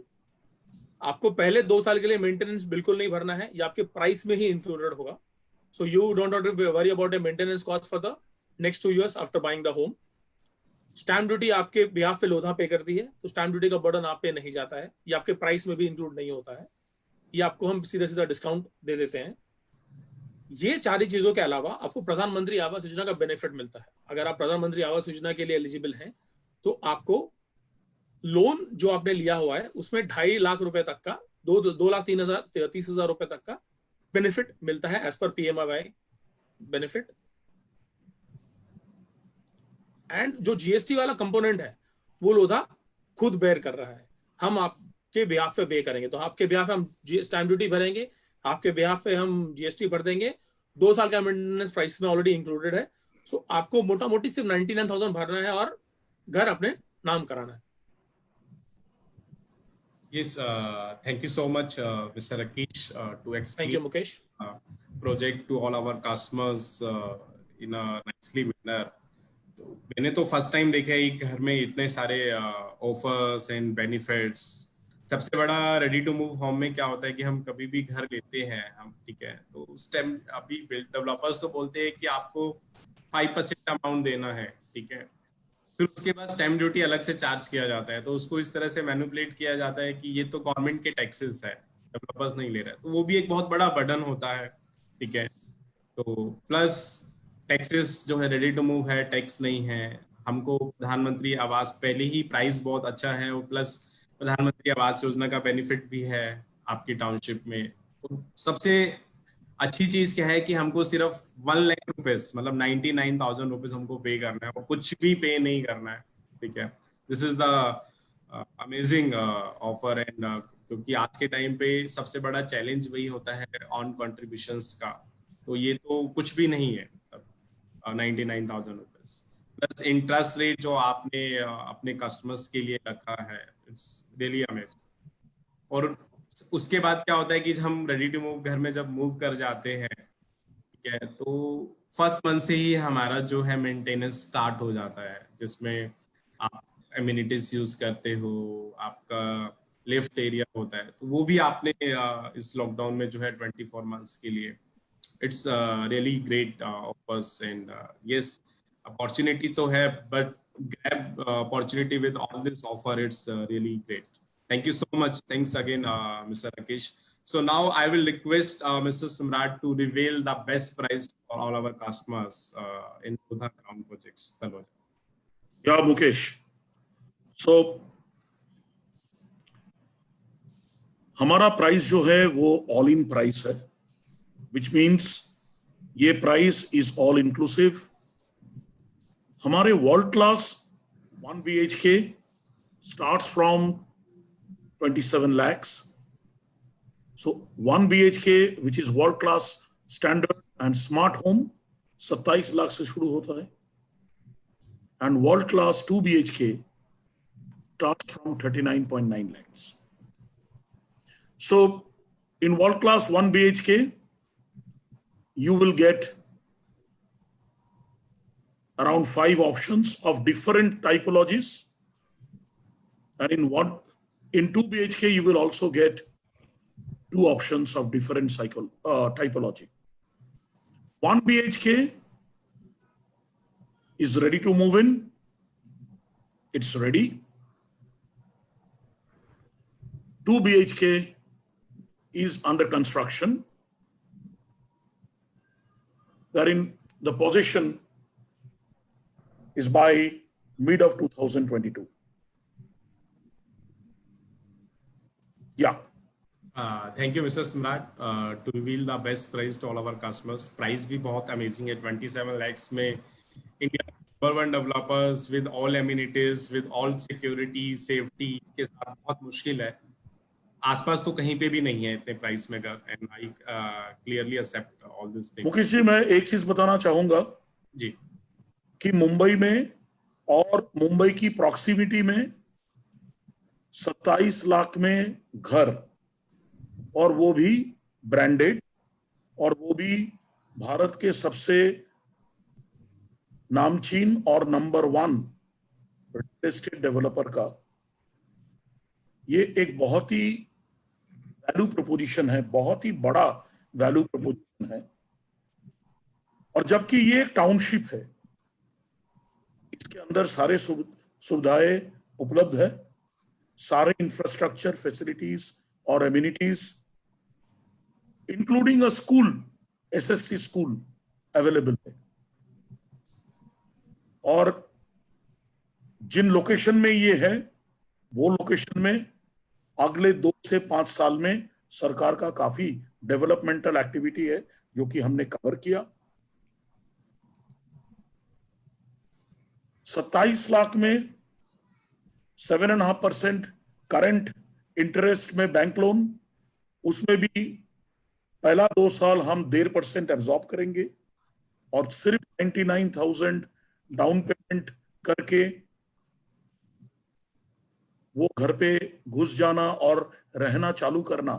आपको पहले 2 साल के लिए मेंटेनेंस बिल्कुल नहीं भरना है, ये आपके प्राइस में ही इंक्लूडेड होगा। So you don't have to worry about the maintenance cost for the next 2 years after buying the home. Stamp duty आपके बिहाफ पे लोधा पे करती है, तो स्टैम्प ड्यूटी का बर्डन आप पे नहीं जाता है, ये आपके प्राइस में भी इंक्लूड नहीं होता है, ये आपको हम सीधा सीधा डिस्काउंट दे देते हैं। ये 4 चीजों के अलावा आपको प्रधानमंत्री आवास योजना का बेनिफिट मिलता है। अगर आप प्रधानमंत्री आवास योजना के लिए एलिजिबल हैं तो आपको लोन जो आपने लिया हुआ है उसमें 2.5 लाख रुपए तक का 2,30,000 रुपए तक का बेनिफिट मिलता है as per PMAY benefit. And जो GST वाला कंपोनेंट है वो लोधा खुद बेयर कर रहा है, हम आपके बिहाफ पे पे करेंगे। तो आपके बिहाफ पे हम स्टैम्प ड्यूटी भरेंगे, आपके बिहाफ पे हम GST भर देंगे, 2 साल का मेंटेनेंस प्राइस में ऑलरेडी इंक्लूडेड है। सो आपको मोटा मोटी सिर्फ 99,000 भरना है और घर अपने नाम कराना है। Yes, thank you so much, Mr. Rakesh, to explain Thank you, Mukesh. Project to all our customers in a nicely manner. तो मैंने तो फर्स्ट टाइम देखा है एक घर में इतने सारे ऑफर्स एंड बेनिफिट्स। सबसे बड़ा रेडी टू मूव होम में क्या होता है कि हम कभी भी घर लेते हैं हम, ठीक है, तो उस टाइम अभी डेवलपर्स तो बोलते हैं कि आपको 5% अमाउंट देना है, ठीक है, फिर उसके बाद स्टैम्प ड्यूटी अलग से चार्ज किया जाता है। तो उसको इस तरह से मैनिपुलेट किया जाता है कि ये तो गवर्नमेंट के टैक्सेस है, डेवलपर्स नहीं ले रहे, तो वो भी एक बहुत बड़ा बर्डन होता है, ठीक है। तो प्लस टैक्सेस जो है रेडी टू मूव है, टैक्स नहीं है, हमको प्रधानमंत्री आवास पहले ही प्राइस बहुत अच्छा है, और प्लस प्रधानमंत्री आवास योजना का बेनिफिट भी है आपकी टाउनशिप में। तो सबसे अच्छी चीज क्या है कि हमको सिर्फ 1 लाख रुपीज मतलब 99,000 रुपीज हमको पे करना है और कुछ भी पे नहीं करना है, ठीक है। This is the amazing offer. And क्योंकि आज के टाइम पे सबसे बड़ा चैलेंज वही होता है ऑन कंट्रीब्यूशंस का, तो ये तो कुछ भी नहीं है 99,000 रुपीज प्लस इंटरेस्ट रेट जो आपने अपने कस्टमर्स के लिए रखा है, इट्स रियली अमेजिंग। और उसके बाद क्या होता है कि हम रेडी टू मूव घर में जब मूव कर जाते हैं, ठीक है, तो फर्स्ट मंथ से ही हमारा जो है मेंटेनेंस स्टार्ट हो जाता है, जिसमें आप एमिनिटीज यूज करते हो, आपका लिफ्ट एरिया होता है, तो वो भी आपने इस लॉकडाउन में जो है 24 मंथ्स के लिए, it's really great offers. And yes, opportunity तो है, but grab opportunity with all this offer, it's really great. Thank you so much. Thanks again, Mr. Rakesh. So now I will request Mr. Samrat to reveal the best price for all our customers in Lodha Crown Projects, Taloja. Yeah, Mukesh. So हमारा price जो है वो all in price है, which means ये price is all inclusive. हमारे world class 1 BHK starts from 27 lakhs. So 1 BHK, which is world class standard and smart home, 27 lakh से शुरू होता है, and world class 2 BHK starts from 39.9 lakhs. So in world class 1 BHK, you will get around 5 options of different typologies, and in 2 BHK you will also get 2 options of different typology. 1 BHK is ready to move in, it's ready. 2 BHK is under construction. Wherein the possession is by mid of 2022. Yeah. Thank you, Mr. Smart, to reveal the best price to all our customers. Price भी बहुत amazing है, 27 lakhs में India number one developers with all amenities, with all security, safety के साथ बहुत मुश्किल है. आसपास तो कहीं पे भी नहीं है इतने प्राइस में घर. And I clearly accept all these things. Mukesh ji, मैं एक चीज बताना चाहूंगा जी. कि मुंबई में और मुंबई की प्रॉक्सिमिटी में 27 लाख में घर, और वो भी ब्रांडेड, और वो भी भारत के सबसे नामचीन और नंबर 1 रियल एस्टेट डेवलपर का, ये एक बहुत ही वैल्यू प्रोपोजिशन है, बहुत ही बड़ा वैल्यू प्रोपोजिशन है. और जबकि ये एक टाउनशिप है, इसके अंदर सारे सुविधाएं उपलब्ध है, सारे इंफ्रास्ट्रक्चर, फैसिलिटीज और amenities, including a school, SSC school available है. और जिन लोकेशन में ये है, वो लोकेशन में अगले 2 से 5 साल में सरकार का काफी डेवलपमेंटल एक्टिविटी है, जो कि हमने कवर किया. 27 लाख में 7.5% करंट इंटरेस्ट में बैंक लोन, उसमें भी पहला 2 साल हम 1.5% एब्जॉर्ब करेंगे, और सिर्फ 99,000 डाउन पेमेंट करके वो घर पे घुस जाना और रहना चालू करना.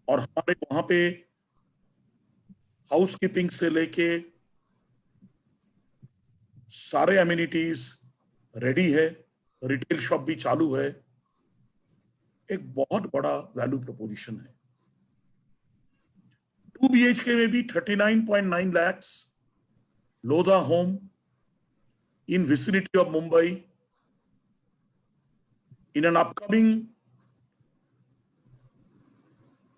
और हमारे वहां पे हाउसकीपिंग से लेके सारे एमिनिटीज रेडी है, रिटेल शॉप भी चालू है. एक बहुत बड़ा वैल्यू प्रोपोजिशन है. 2 BHK में भी 39.9 lakhs Lodha home in vicinity of Mumbai in an upcoming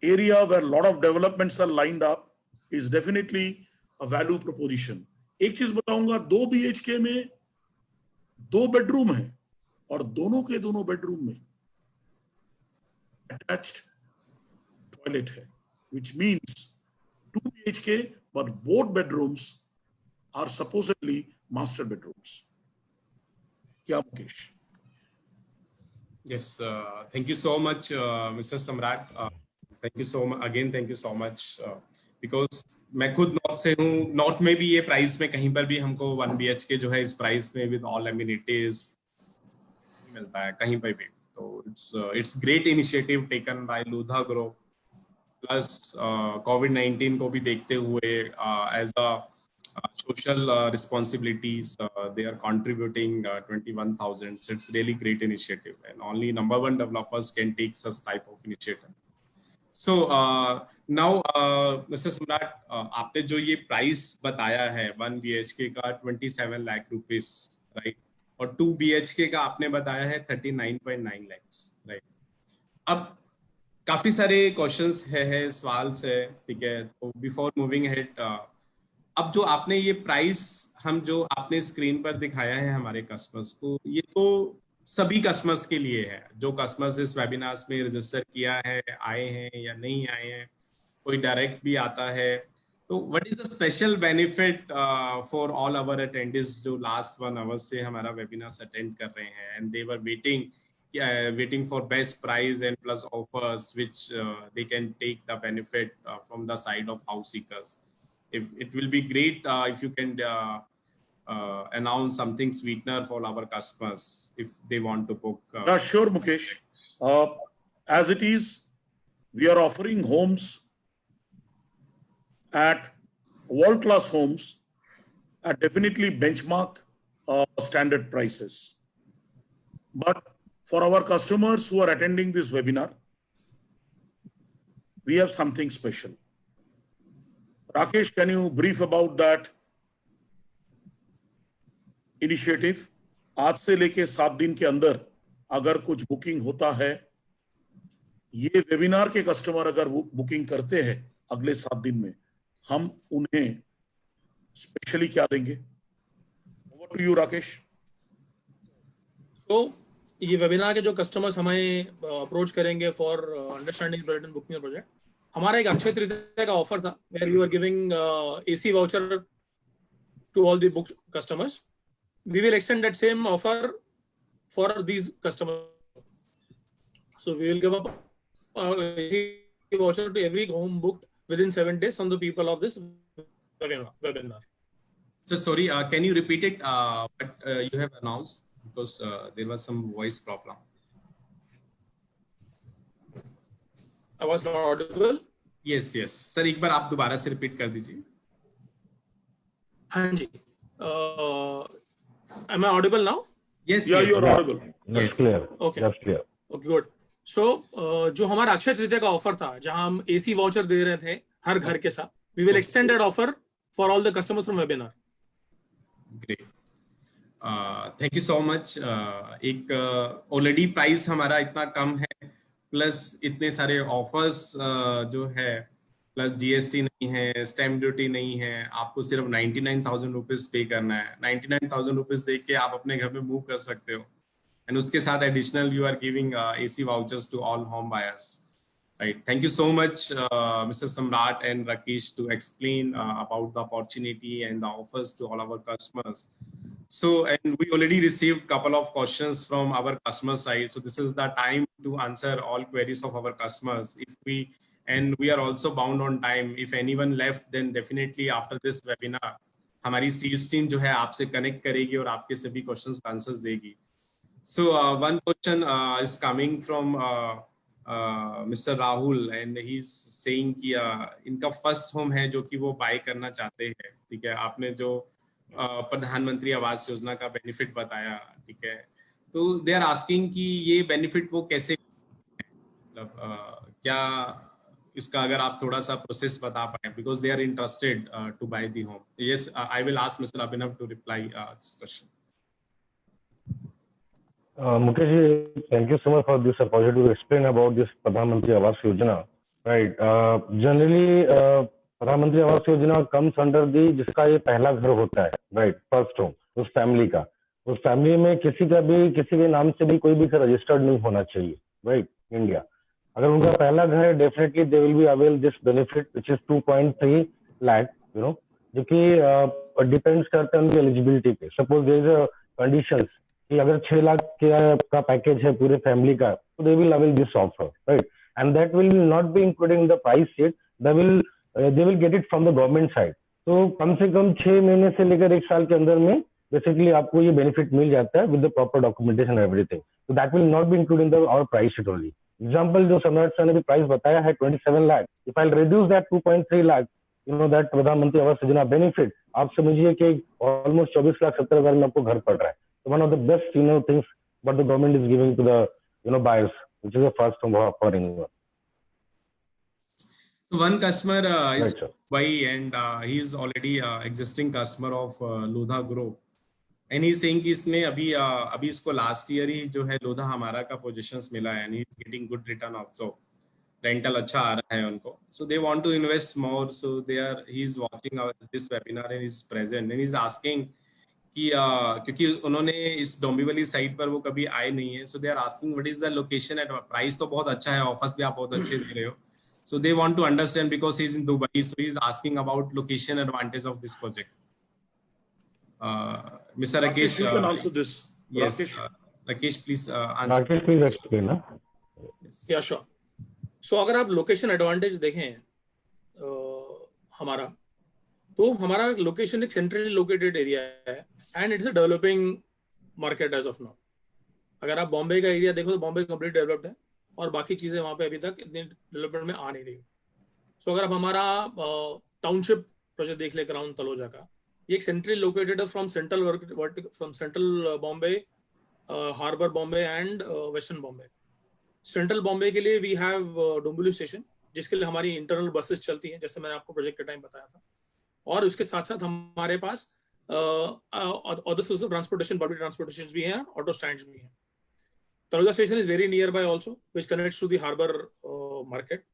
area where a lot of developments are lined up is definitely a value proposition. एक चीज बताऊंगा, 2 BHK में 2 बेडरूम है, और दोनों के दोनों बेडरूम में अटैच्ड टॉयलेट है, which means 2 BHK, but both bedrooms are supposedly master bedrooms. Yeah, Mukesh. Yes, thank you so much, Mr. Samrat. Thank you so much again. Thank you so much because मैं खुद north से हूँ. North में भी ये price में कहीं पर भी हमको 1 BHK जो है इस प्राइस में विद ऑल एमिनिटीज मिलता है कहीं पर भी. तो it's great initiative taken by Lodha Group. Plus COVID-19 को भी देखते हुए as a social responsibilities, they are contributing 21,000. So it's really great initiative, and only number 1 developers can take such type of initiative. So now Mr. Samrat, आपने जो ये price बताया है 1 BHK का 27 लाख रुपीस, राइट, और 2 BHK का आपने बताया है 39.9 lakhs, राइट. अब काफी सारे क्वेश्चंस है सवाल से, ठीक है. तो बिफोर मूविंग अहेड, अब जो आपने ये प्राइस हम जो आपने स्क्रीन पर दिखाया है हमारे कस्टमर्स को, ये तो सभी कस्टमर्स के लिए है जो कस्टमर्स इस वेबिनार्स में रजिस्टर किया है, आए हैं या नहीं आए हैं, कोई डायरेक्ट भी आता है. तो what is the special benefit for all our attendants जो लास्ट 1 आवर से हमारा वेबिनार अटेंड कर रहे हैं, and they were waiting for best price and plus offers which they can take the benefit from the side of house seekers. It will be great if you can announce something sweetener for our customers if they want to book. Yeah, sure, Mukesh. As it is, we are offering homes at world-class homes at definitely benchmark standard prices. But for our customers who are attending this webinar, we have something special. Rakesh, can you brief about that initiative? आज से लेके 7 दिन के अंदर अगर कुछ booking होता है ये वेबिनार के कस्टमर अगर बुकिंग करते हैं अगले 7 दिन में, हम उन्हें स्पेशली क्या देंगे? Over to you Rakesh. तो ये वेबिनार के जो कस्टमर्स हमें अप्रोच करेंगे for understanding project and booking project, हमारा एक अक्षय तृतीया का ऑफर था where we are giving AC voucher to all the book customers. We will extend that same offer for these customers. So we will give up voucher to every home booked within 7 days from the people of this webinar. So sorry, can you repeat it? What you have announced, because there was some voice problem. I was not audible. Yes, yes. Sir, एक बार आप दोबारा से repeat कर दीजिए. हाँ जी. Am I audible now? Yes, Yeah, yes. you are audible. That's Yes. clear. Okay. That's clear. Okay, good. So जो हमारा अक्षय तृतीया का ऑफर था, जहां हम एसी वाउचर दे रहे थे हर घर के साथ, we will extend that offer for all the customers from webinar. Great. Thank you so much. एक ऑलरेडी प्राइस हमारा इतना कम है, प्लस इतने सारे ऑफर्स जो है, प्लस जीएसटी नहीं है, स्टैम्प ड्यूटी नहीं है, आपको सिर्फ 99,000 रुपीज पे करना है. 99,000 रुपीज दे के आप अपने घर में मूव कर सकते हो, एंड उसके साथ additional you are giving AC vouchers to all home buyers. Right. Thank you so much, Mr. Samrat and Rakesh, to explain about the opportunity and the offers to all our customers. So, and we already received a couple of questions from our customer side. So this is the time to answer all queries of our customers. And we are also bound on time. If anyone left, then definitely after this webinar, हमारी sales team जो है आपसे connect करेगी और आपके सभी questions answers देगी. So one question is coming from Mr. Rahul, and he's saying कि इनका फर्स्ट होम है जो कि वो बाय करना चाहते हैं. ठीक है, आपने जो प्रधानमंत्री आवास योजना का बेनिफिट बताया, ठीक है, तो दे आर आस्किंग कि ये बेनिफिट वो कैसे, मतलब क्या इसका अगर आप थोड़ा सा प्रोसेस बता पाए, because they are interested to buy the home. Yes, I will ask mister Abhinav to reply this question. Mukesh ji, thank you so much for this opportunity to explain about this Pradhan Mantri Awas Yojana. Right. Generally, Pradhan Mantri Awas Yojana comes under the जिसका ये पहला घर होता है, right, first home, उस family का. उस family में किसी के नाम से भी कोई भी रजिस्टर्ड नहीं होना चाहिए, right, इंडिया. अगर उनका पहला घर है, definitely they will be avail this benefit which is 2.3 lakh, you know, जो कि डिपेंड्स करते हैं उनकी एलिजिबिलिटी पे. Suppose there is a conditions कि अगर 6 लाख का पैकेज है पूरे फैमिली का, तो they will avail this offer, right, and that will not be including the price sheet, they will get it from the government side. तो कम से कम 6 महीने से लेकर 1 साल के अंदर में बेसिकली आपको ये बेनिफिट मिल जाता है with the proper documentation everything. तो that will not be including the our price sheet only. Example जो सम्राट सर ने भी प्राइस बताया है 27 lakh, if I reduce that 2.3 lakh, you know, that Pradhan Mantri Awas योजना बेनिफिट, आप समझिए कि ऑलमोस्ट 24,70,000 में आपको घर पड़ रहा है. So one of the best, you know, things what the government is giving to the, you know, buyers, which is the first home for anyone. So one customer is Right, sir. Dubai, and he is already existing customer of Lodha Group, and he is saying कि इसने अभी इसको last year ही जो है लोधा हमारा का positions मिला है, and he is getting good return also. Rental अच्छा आ रहा है उनको. So they want to invest more, so he is watching this webinar and he is present, and he is asking कि क्योंकि उन्होंने इस डोंबिवली साइट पर वो कभी आए नहीं है, so they are asking what is the location at. Price तो बहुत अच्छा है, ऑफर्स भी आप बहुत अच्छे दे रहे हो, so they want to understand because he is in Dubai, so he is asking about location advantage of this project. Mister Rakesh, you can answer this. Yes, Rakesh please answer. Rakesh, please explain. Yeah sure. So अगर आप location advantage देखें हमारा, तो हमारा location एक centrally located area है and it's a developing market as of now. अगर आप बॉम्बे का एरिया देखो तो बॉम्बे कंप्लीट डेवलप्ड है और बाकी चीजें वहां पे अभी तक इतनी डेवलपमेंट में आ नहीं रही. सो अगर आप हमारा टाउनशिप प्रोजेक्ट देख ले क्राउन तलोजा का, ये एक सेंट्रली लोकेटेड है from central Bombay, harbour Bombay and western Bombay. Central Bombay के लिए वी हैव डोंबिवली स्टेशन, जिसके लिए हमारी इंटरनल बसेस चलती हैं, जैसे मैंने आपको प्रोजेक्ट के टाइम बताया था. और उसके साथ साथ हमारे पास other source of transportation, public transportation भी हैं, ऑटो स्टैंड्स भी हैं. Taloja station is very nearby also, which connects to the harbor market.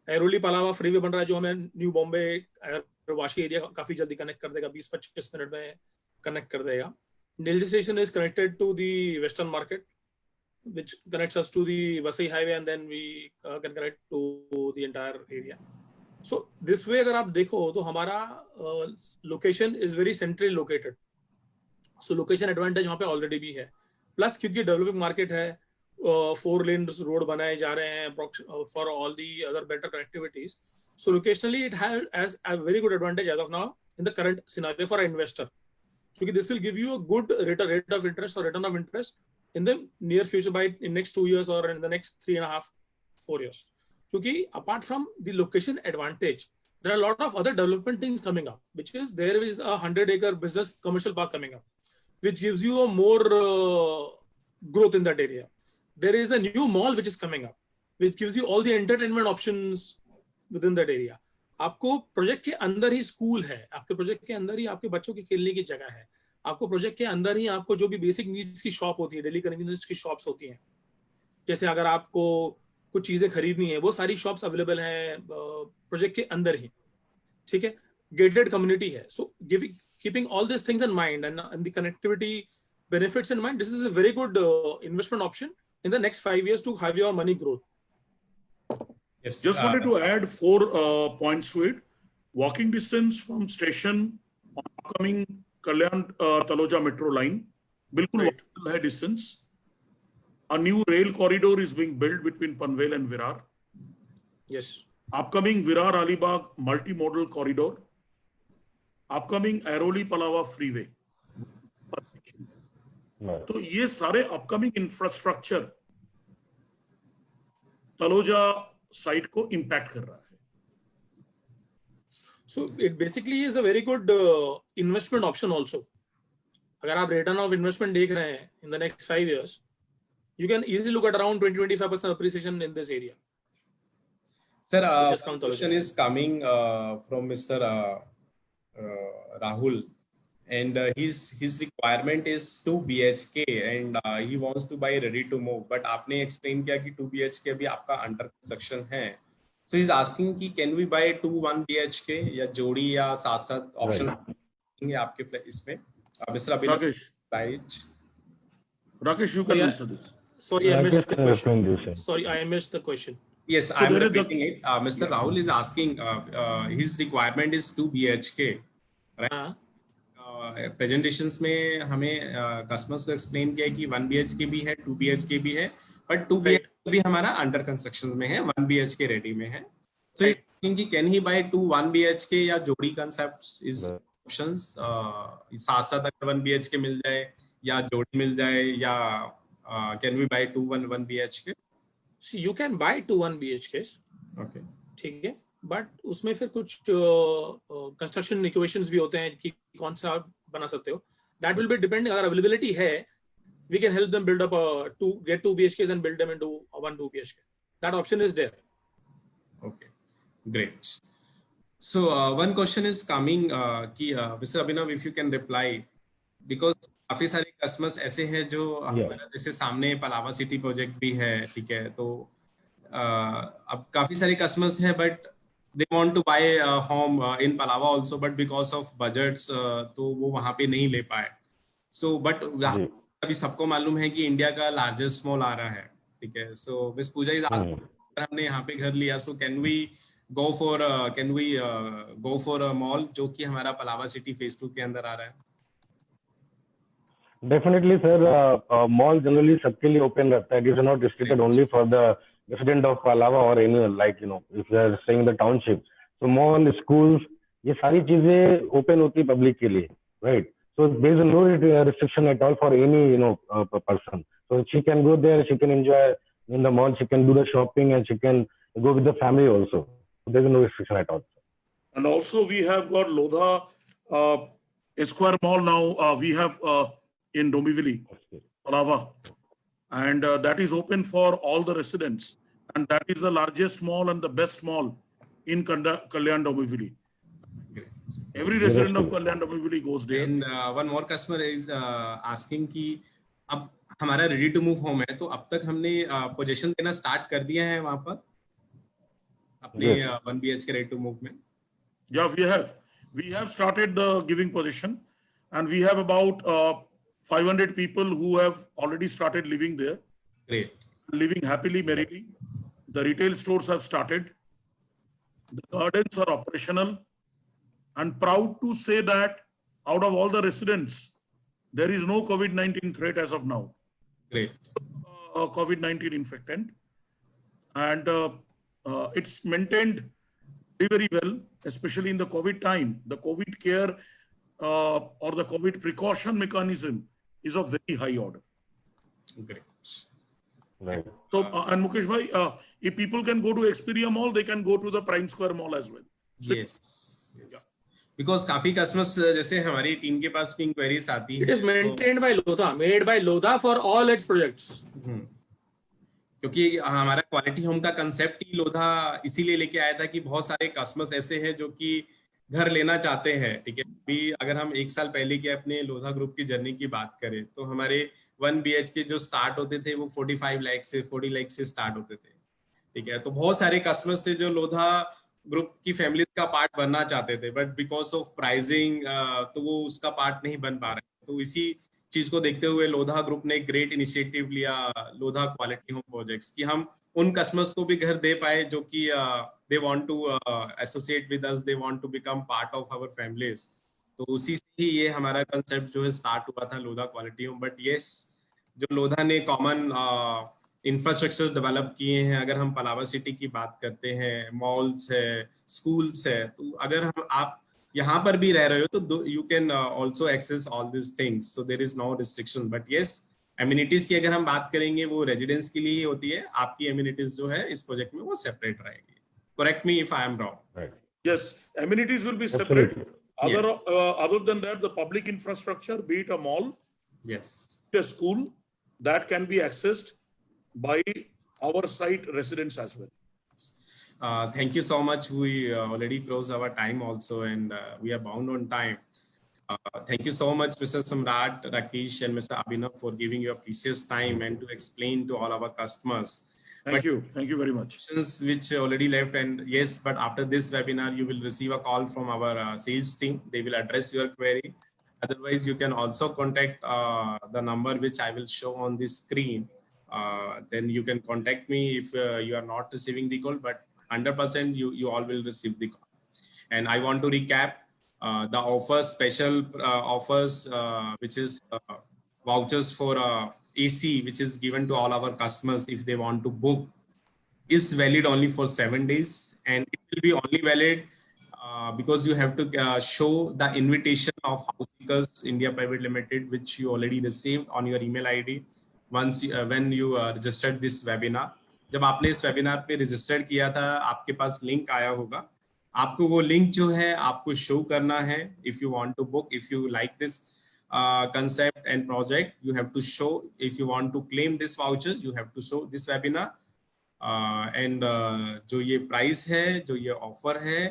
Airoli Palava freeway बन रहा है जो हमें न्यू बॉम्बे वाशी एरिया काफी जल्दी कनेक्ट कर देगा, 20-25 मिनट में कनेक्ट कर देगा. Nilji station is connected to the western market, which connects us to the Vasai highway, and then we can connect to the entire area. So this way अगर आप देखो तो हमारा location is very centrally located. So location advantage वहाँ पे already भी है. Plus क्योंकि developing market है, 4 lanes road बनाए जा रहे हैं for all the other better connectivities. So locationally it has a very good advantage as of now in the current scenario for an investor. Because this will give you a good rate of interest or return of interest in the near future by in next 2 years or in the next 3.5-4 years. Because apart from the location advantage, there are a lot of other development things coming up, which is there is a 100-acre business commercial park coming up, which gives you a more growth in that area. There is a new mall which is coming up, which gives you all the entertainment options within that area. आपको project के अंदर ही school है, आपके project के अंदर ही आपके बच्चों के खेलने की जगह है, आपको प्रोजेक्ट के अंदर ही आपको जो भी बेसिक नीड्स की शॉप होती है, डेली कन्वीनियंस की शॉप्स होती हैं, जैसे अगर आपको कुछ चीजें खरीदनी है वो सारी शॉप्स अवेलेबल हैं प्रोजेक्ट के अंदर ही. ठीक है, गेटेड कम्युनिटी है. So keeping all this things in mind and the connectivity benefits in mind, this is a very good investment option in the next 5 years to have your money growth. Yes. Just wanted to add 4 points to it. Walking distance from station on upcoming Kalyan Taloja metro line. Bilkul Right. walkable hai distance. A new rail corridor is being built between Panvel and Virar. Yes. Upcoming Virar Alibag multimodal corridor. Upcoming Airoli Palava freeway. तो ये सारे upcoming infrastructure Taloja site को impact कर रहा है. So it basically is a very good investment option also. अगर आप return of investment देख रहे हैं in the next 5 years, you can easily look at around 20-25% appreciation in this area. Sir, Just count question is coming from Mr. Rahul, and his requirement is 2 BHK and he wants to buy ready to move. But आपने explain किया कि 2 BHK भी आपका under construction है. So he's asking कि can we buy 2 1 BHK या जोड़ी या साथ options हैं आपके इसमें? Mr. Abhinav, right? Rakesh, you can answer this. Sorry, I missed the question. Sorry, I missed the question. Yes, so I'm repeating it. Mr. Rahul is asking, his requirement is 2 BHK, right? Presentations में हमें customers को explain किया कि 1 BHK भी है, 2 BHK भी है, but 2 BHK भी हमारा under constructions में है, 1 BHK ready में है. So he's asking कि can he buy 2 1 BHK या जोड़ी concepts is options. साथ अगर 1 BHK मिल जाए या जोड़ी मिल जाए या can we buy 2 1 BHK? So you can buy 2 1 BHKs. Okay. ठीक है, बट उसमें फिर कुछ कंस्ट्रक्शन इक्वेशंस भी होते हैं कि कौन सा आप बना सकते हो. That will be depending. अगर अवेलेबिलिटी है, we can help them build up get 2 BHKs and build them into 1 2 BHK. That option is there. Okay, great. So one question is coming कि Mr. Abhinav, if you can reply, because काफी सारे customers ऐसे हैं जो हमारा जैसे सामने Pallava city project भी है, ठीक है, तो अब काफी सारे कस्टमर्स हैं but they want to buy home in Palava also, but because of budgets तो वो वहां पे नहीं ले पाए. सो बट अभी सबको मालूम है कि इंडिया का लार्जेस्ट मॉल आ रहा है, ठीक है. So miss Pooja is asking, हमने यहाँ पे घर लिया, so can we go for a mall जो कि हमारा पलावा सिटी फेज 2 के अंदर आ रहा है? Definitely, sir. Mall generally सबके लिए open रहता है. It is not restricted only for the resident of Palava or any, like, you know, if they are staying in the township. So mall, schools, ये सारी चीजें open होती है public के लिए, right? So there is no restriction at all for any, you know, person. So she can go there, she can enjoy in the mall, she can do the shopping, and she can go with the family also. There is no restriction at all. And also we have got Lodha Square Mall now. We have in Dombivli, Palava, and that is open for all the residents, and that is the largest mall and the best mall in Kalyan Dombivli. Every resident of Kalyan Dombivli goes there. And one more customer is asking कि अब हमारा ready to move home है, तो अब तक हमने position देना start कर दिया है वहां पर अपने Yes. 1 BHK ready to move में. Yeah, we have started the giving position, and we have about 500 people who have already started living there, Great. living happily, merrily. The retail stores have started. The gardens are operational, and proud to say that out of all the residents, there is no COVID-19 threat as of now. Great. COVID-19 infectant, and it's maintained very well, especially in the COVID time. The COVID care or the COVID precaution mechanism is of very high order. Great. Right. So, and Mukesh bhai, if people can go to Expedia Mall, they can go to the Prime Square Mall as well. So, Yes. Because काफी customers जैसे हमारी team के पास भी inquiries आती है. It is maintained by Lodha, made by Lodha for all its projects. क्योंकि हमारा quality home का कंसेप्ट ही लोधा इसीलिए लेके आया था कि बहुत सारे कस्टमर्स ऐसे हैं जो कि घर लेना चाहते हैं. ठीक है, अभी अगर हम 1 साल पहले की अपने लोधा ग्रुप की जर्नी की बात करें तो हमारे 1 BHK जो स्टार्ट होते थे वो 45 लाख से 40 लाख से स्टार्ट होते थे. ठीक है, तो बहुत सारे कस्टमर्स से जो लोधा ग्रुप की फैमिली का पार्ट बनना चाहते थे, बट बिकॉज ऑफ प्राइसिंग तो वो उसका पार्ट नहीं बन पा रहे. तो इसी चीज को देखते हुए लोधा ग्रुप ने एक ग्रेट इनिशिएटिव लिया, लोधा क्वालिटी होम प्रोजेक्ट्स, कि हम उन कस्टमर्स को भी घर दे पाए जो कि they want to associate with us, they want to become part of our families. तो उसी से ही ये हमारा कंसेप्ट जो है स्टार्ट हुआ था, Lodha quality home. But yes, जो लोधा ने कॉमन इंफ्रास्ट्रक्चर डेवलप किए हैं, अगर हम पलावा सिटी की बात करते हैं, मॉल्स है, स्कूल्स है, तो अगर हम आप यहाँ पर भी रह रहे हो तो you can also access all this things, so there is no restriction. But yes, amenities की अगर हम बात करेंगे वो रेजिडेंस के लिए ही होती है. आपकी एमिनिटीज जो है इस प्रोजेक्ट में वो सेपरेट रहेगी. Correct me if I am wrong. Right. yes, amenities will be separate. Absolutely. Other than that, the public infrastructure, be it a mall, Yes. a school, that can be accessed by our site residents as well. Thank you so much. We already closed our time also, and we are bound on time. Thank you so much, Mr. Samrat, Rakesh, and Mr. Abhinav, for giving your precious time and to explain to all our customers. Thank you very much. Questions which already left, and yes, but after this webinar, you will receive a call from our sales team. They will address your query. Otherwise, you can also contact the number which I will show on the screen. Then you can contact me if you are not receiving the call, but 100% you all will receive the call. And I want to recap the offers, special offers, which is vouchers for AC, which is given to all our customers if they want to book, is valid only for 7 days, and it will be only valid because you have to show the invitation of House Seekers India Private Limited, which you already received on your email ID once when you registered this webinar. जब आपने इस webinar पे register किया था, आपके पास link आया होगा. आपको वो लिंक जो है आपको शो करना है. If you want to book, if you like this concept and project, you have to show. If you want to claim this vouchers, you have to show this webinar. And जो ये price है, जो ये offer है,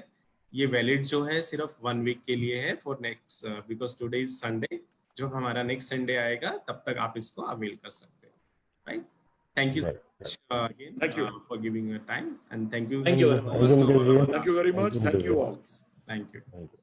ये valid जो है सिर्फ 1 वीक के लिए है, for next, because today is Sunday. जो हमारा नेक्स्ट संडे आएगा तब तक आप इसको अवेल कर सकते हो. Right. Thank you again. Thank you for giving your time, and thank you. Thank you very much. Thank you very much. Thank you all. Thank you. Thank you.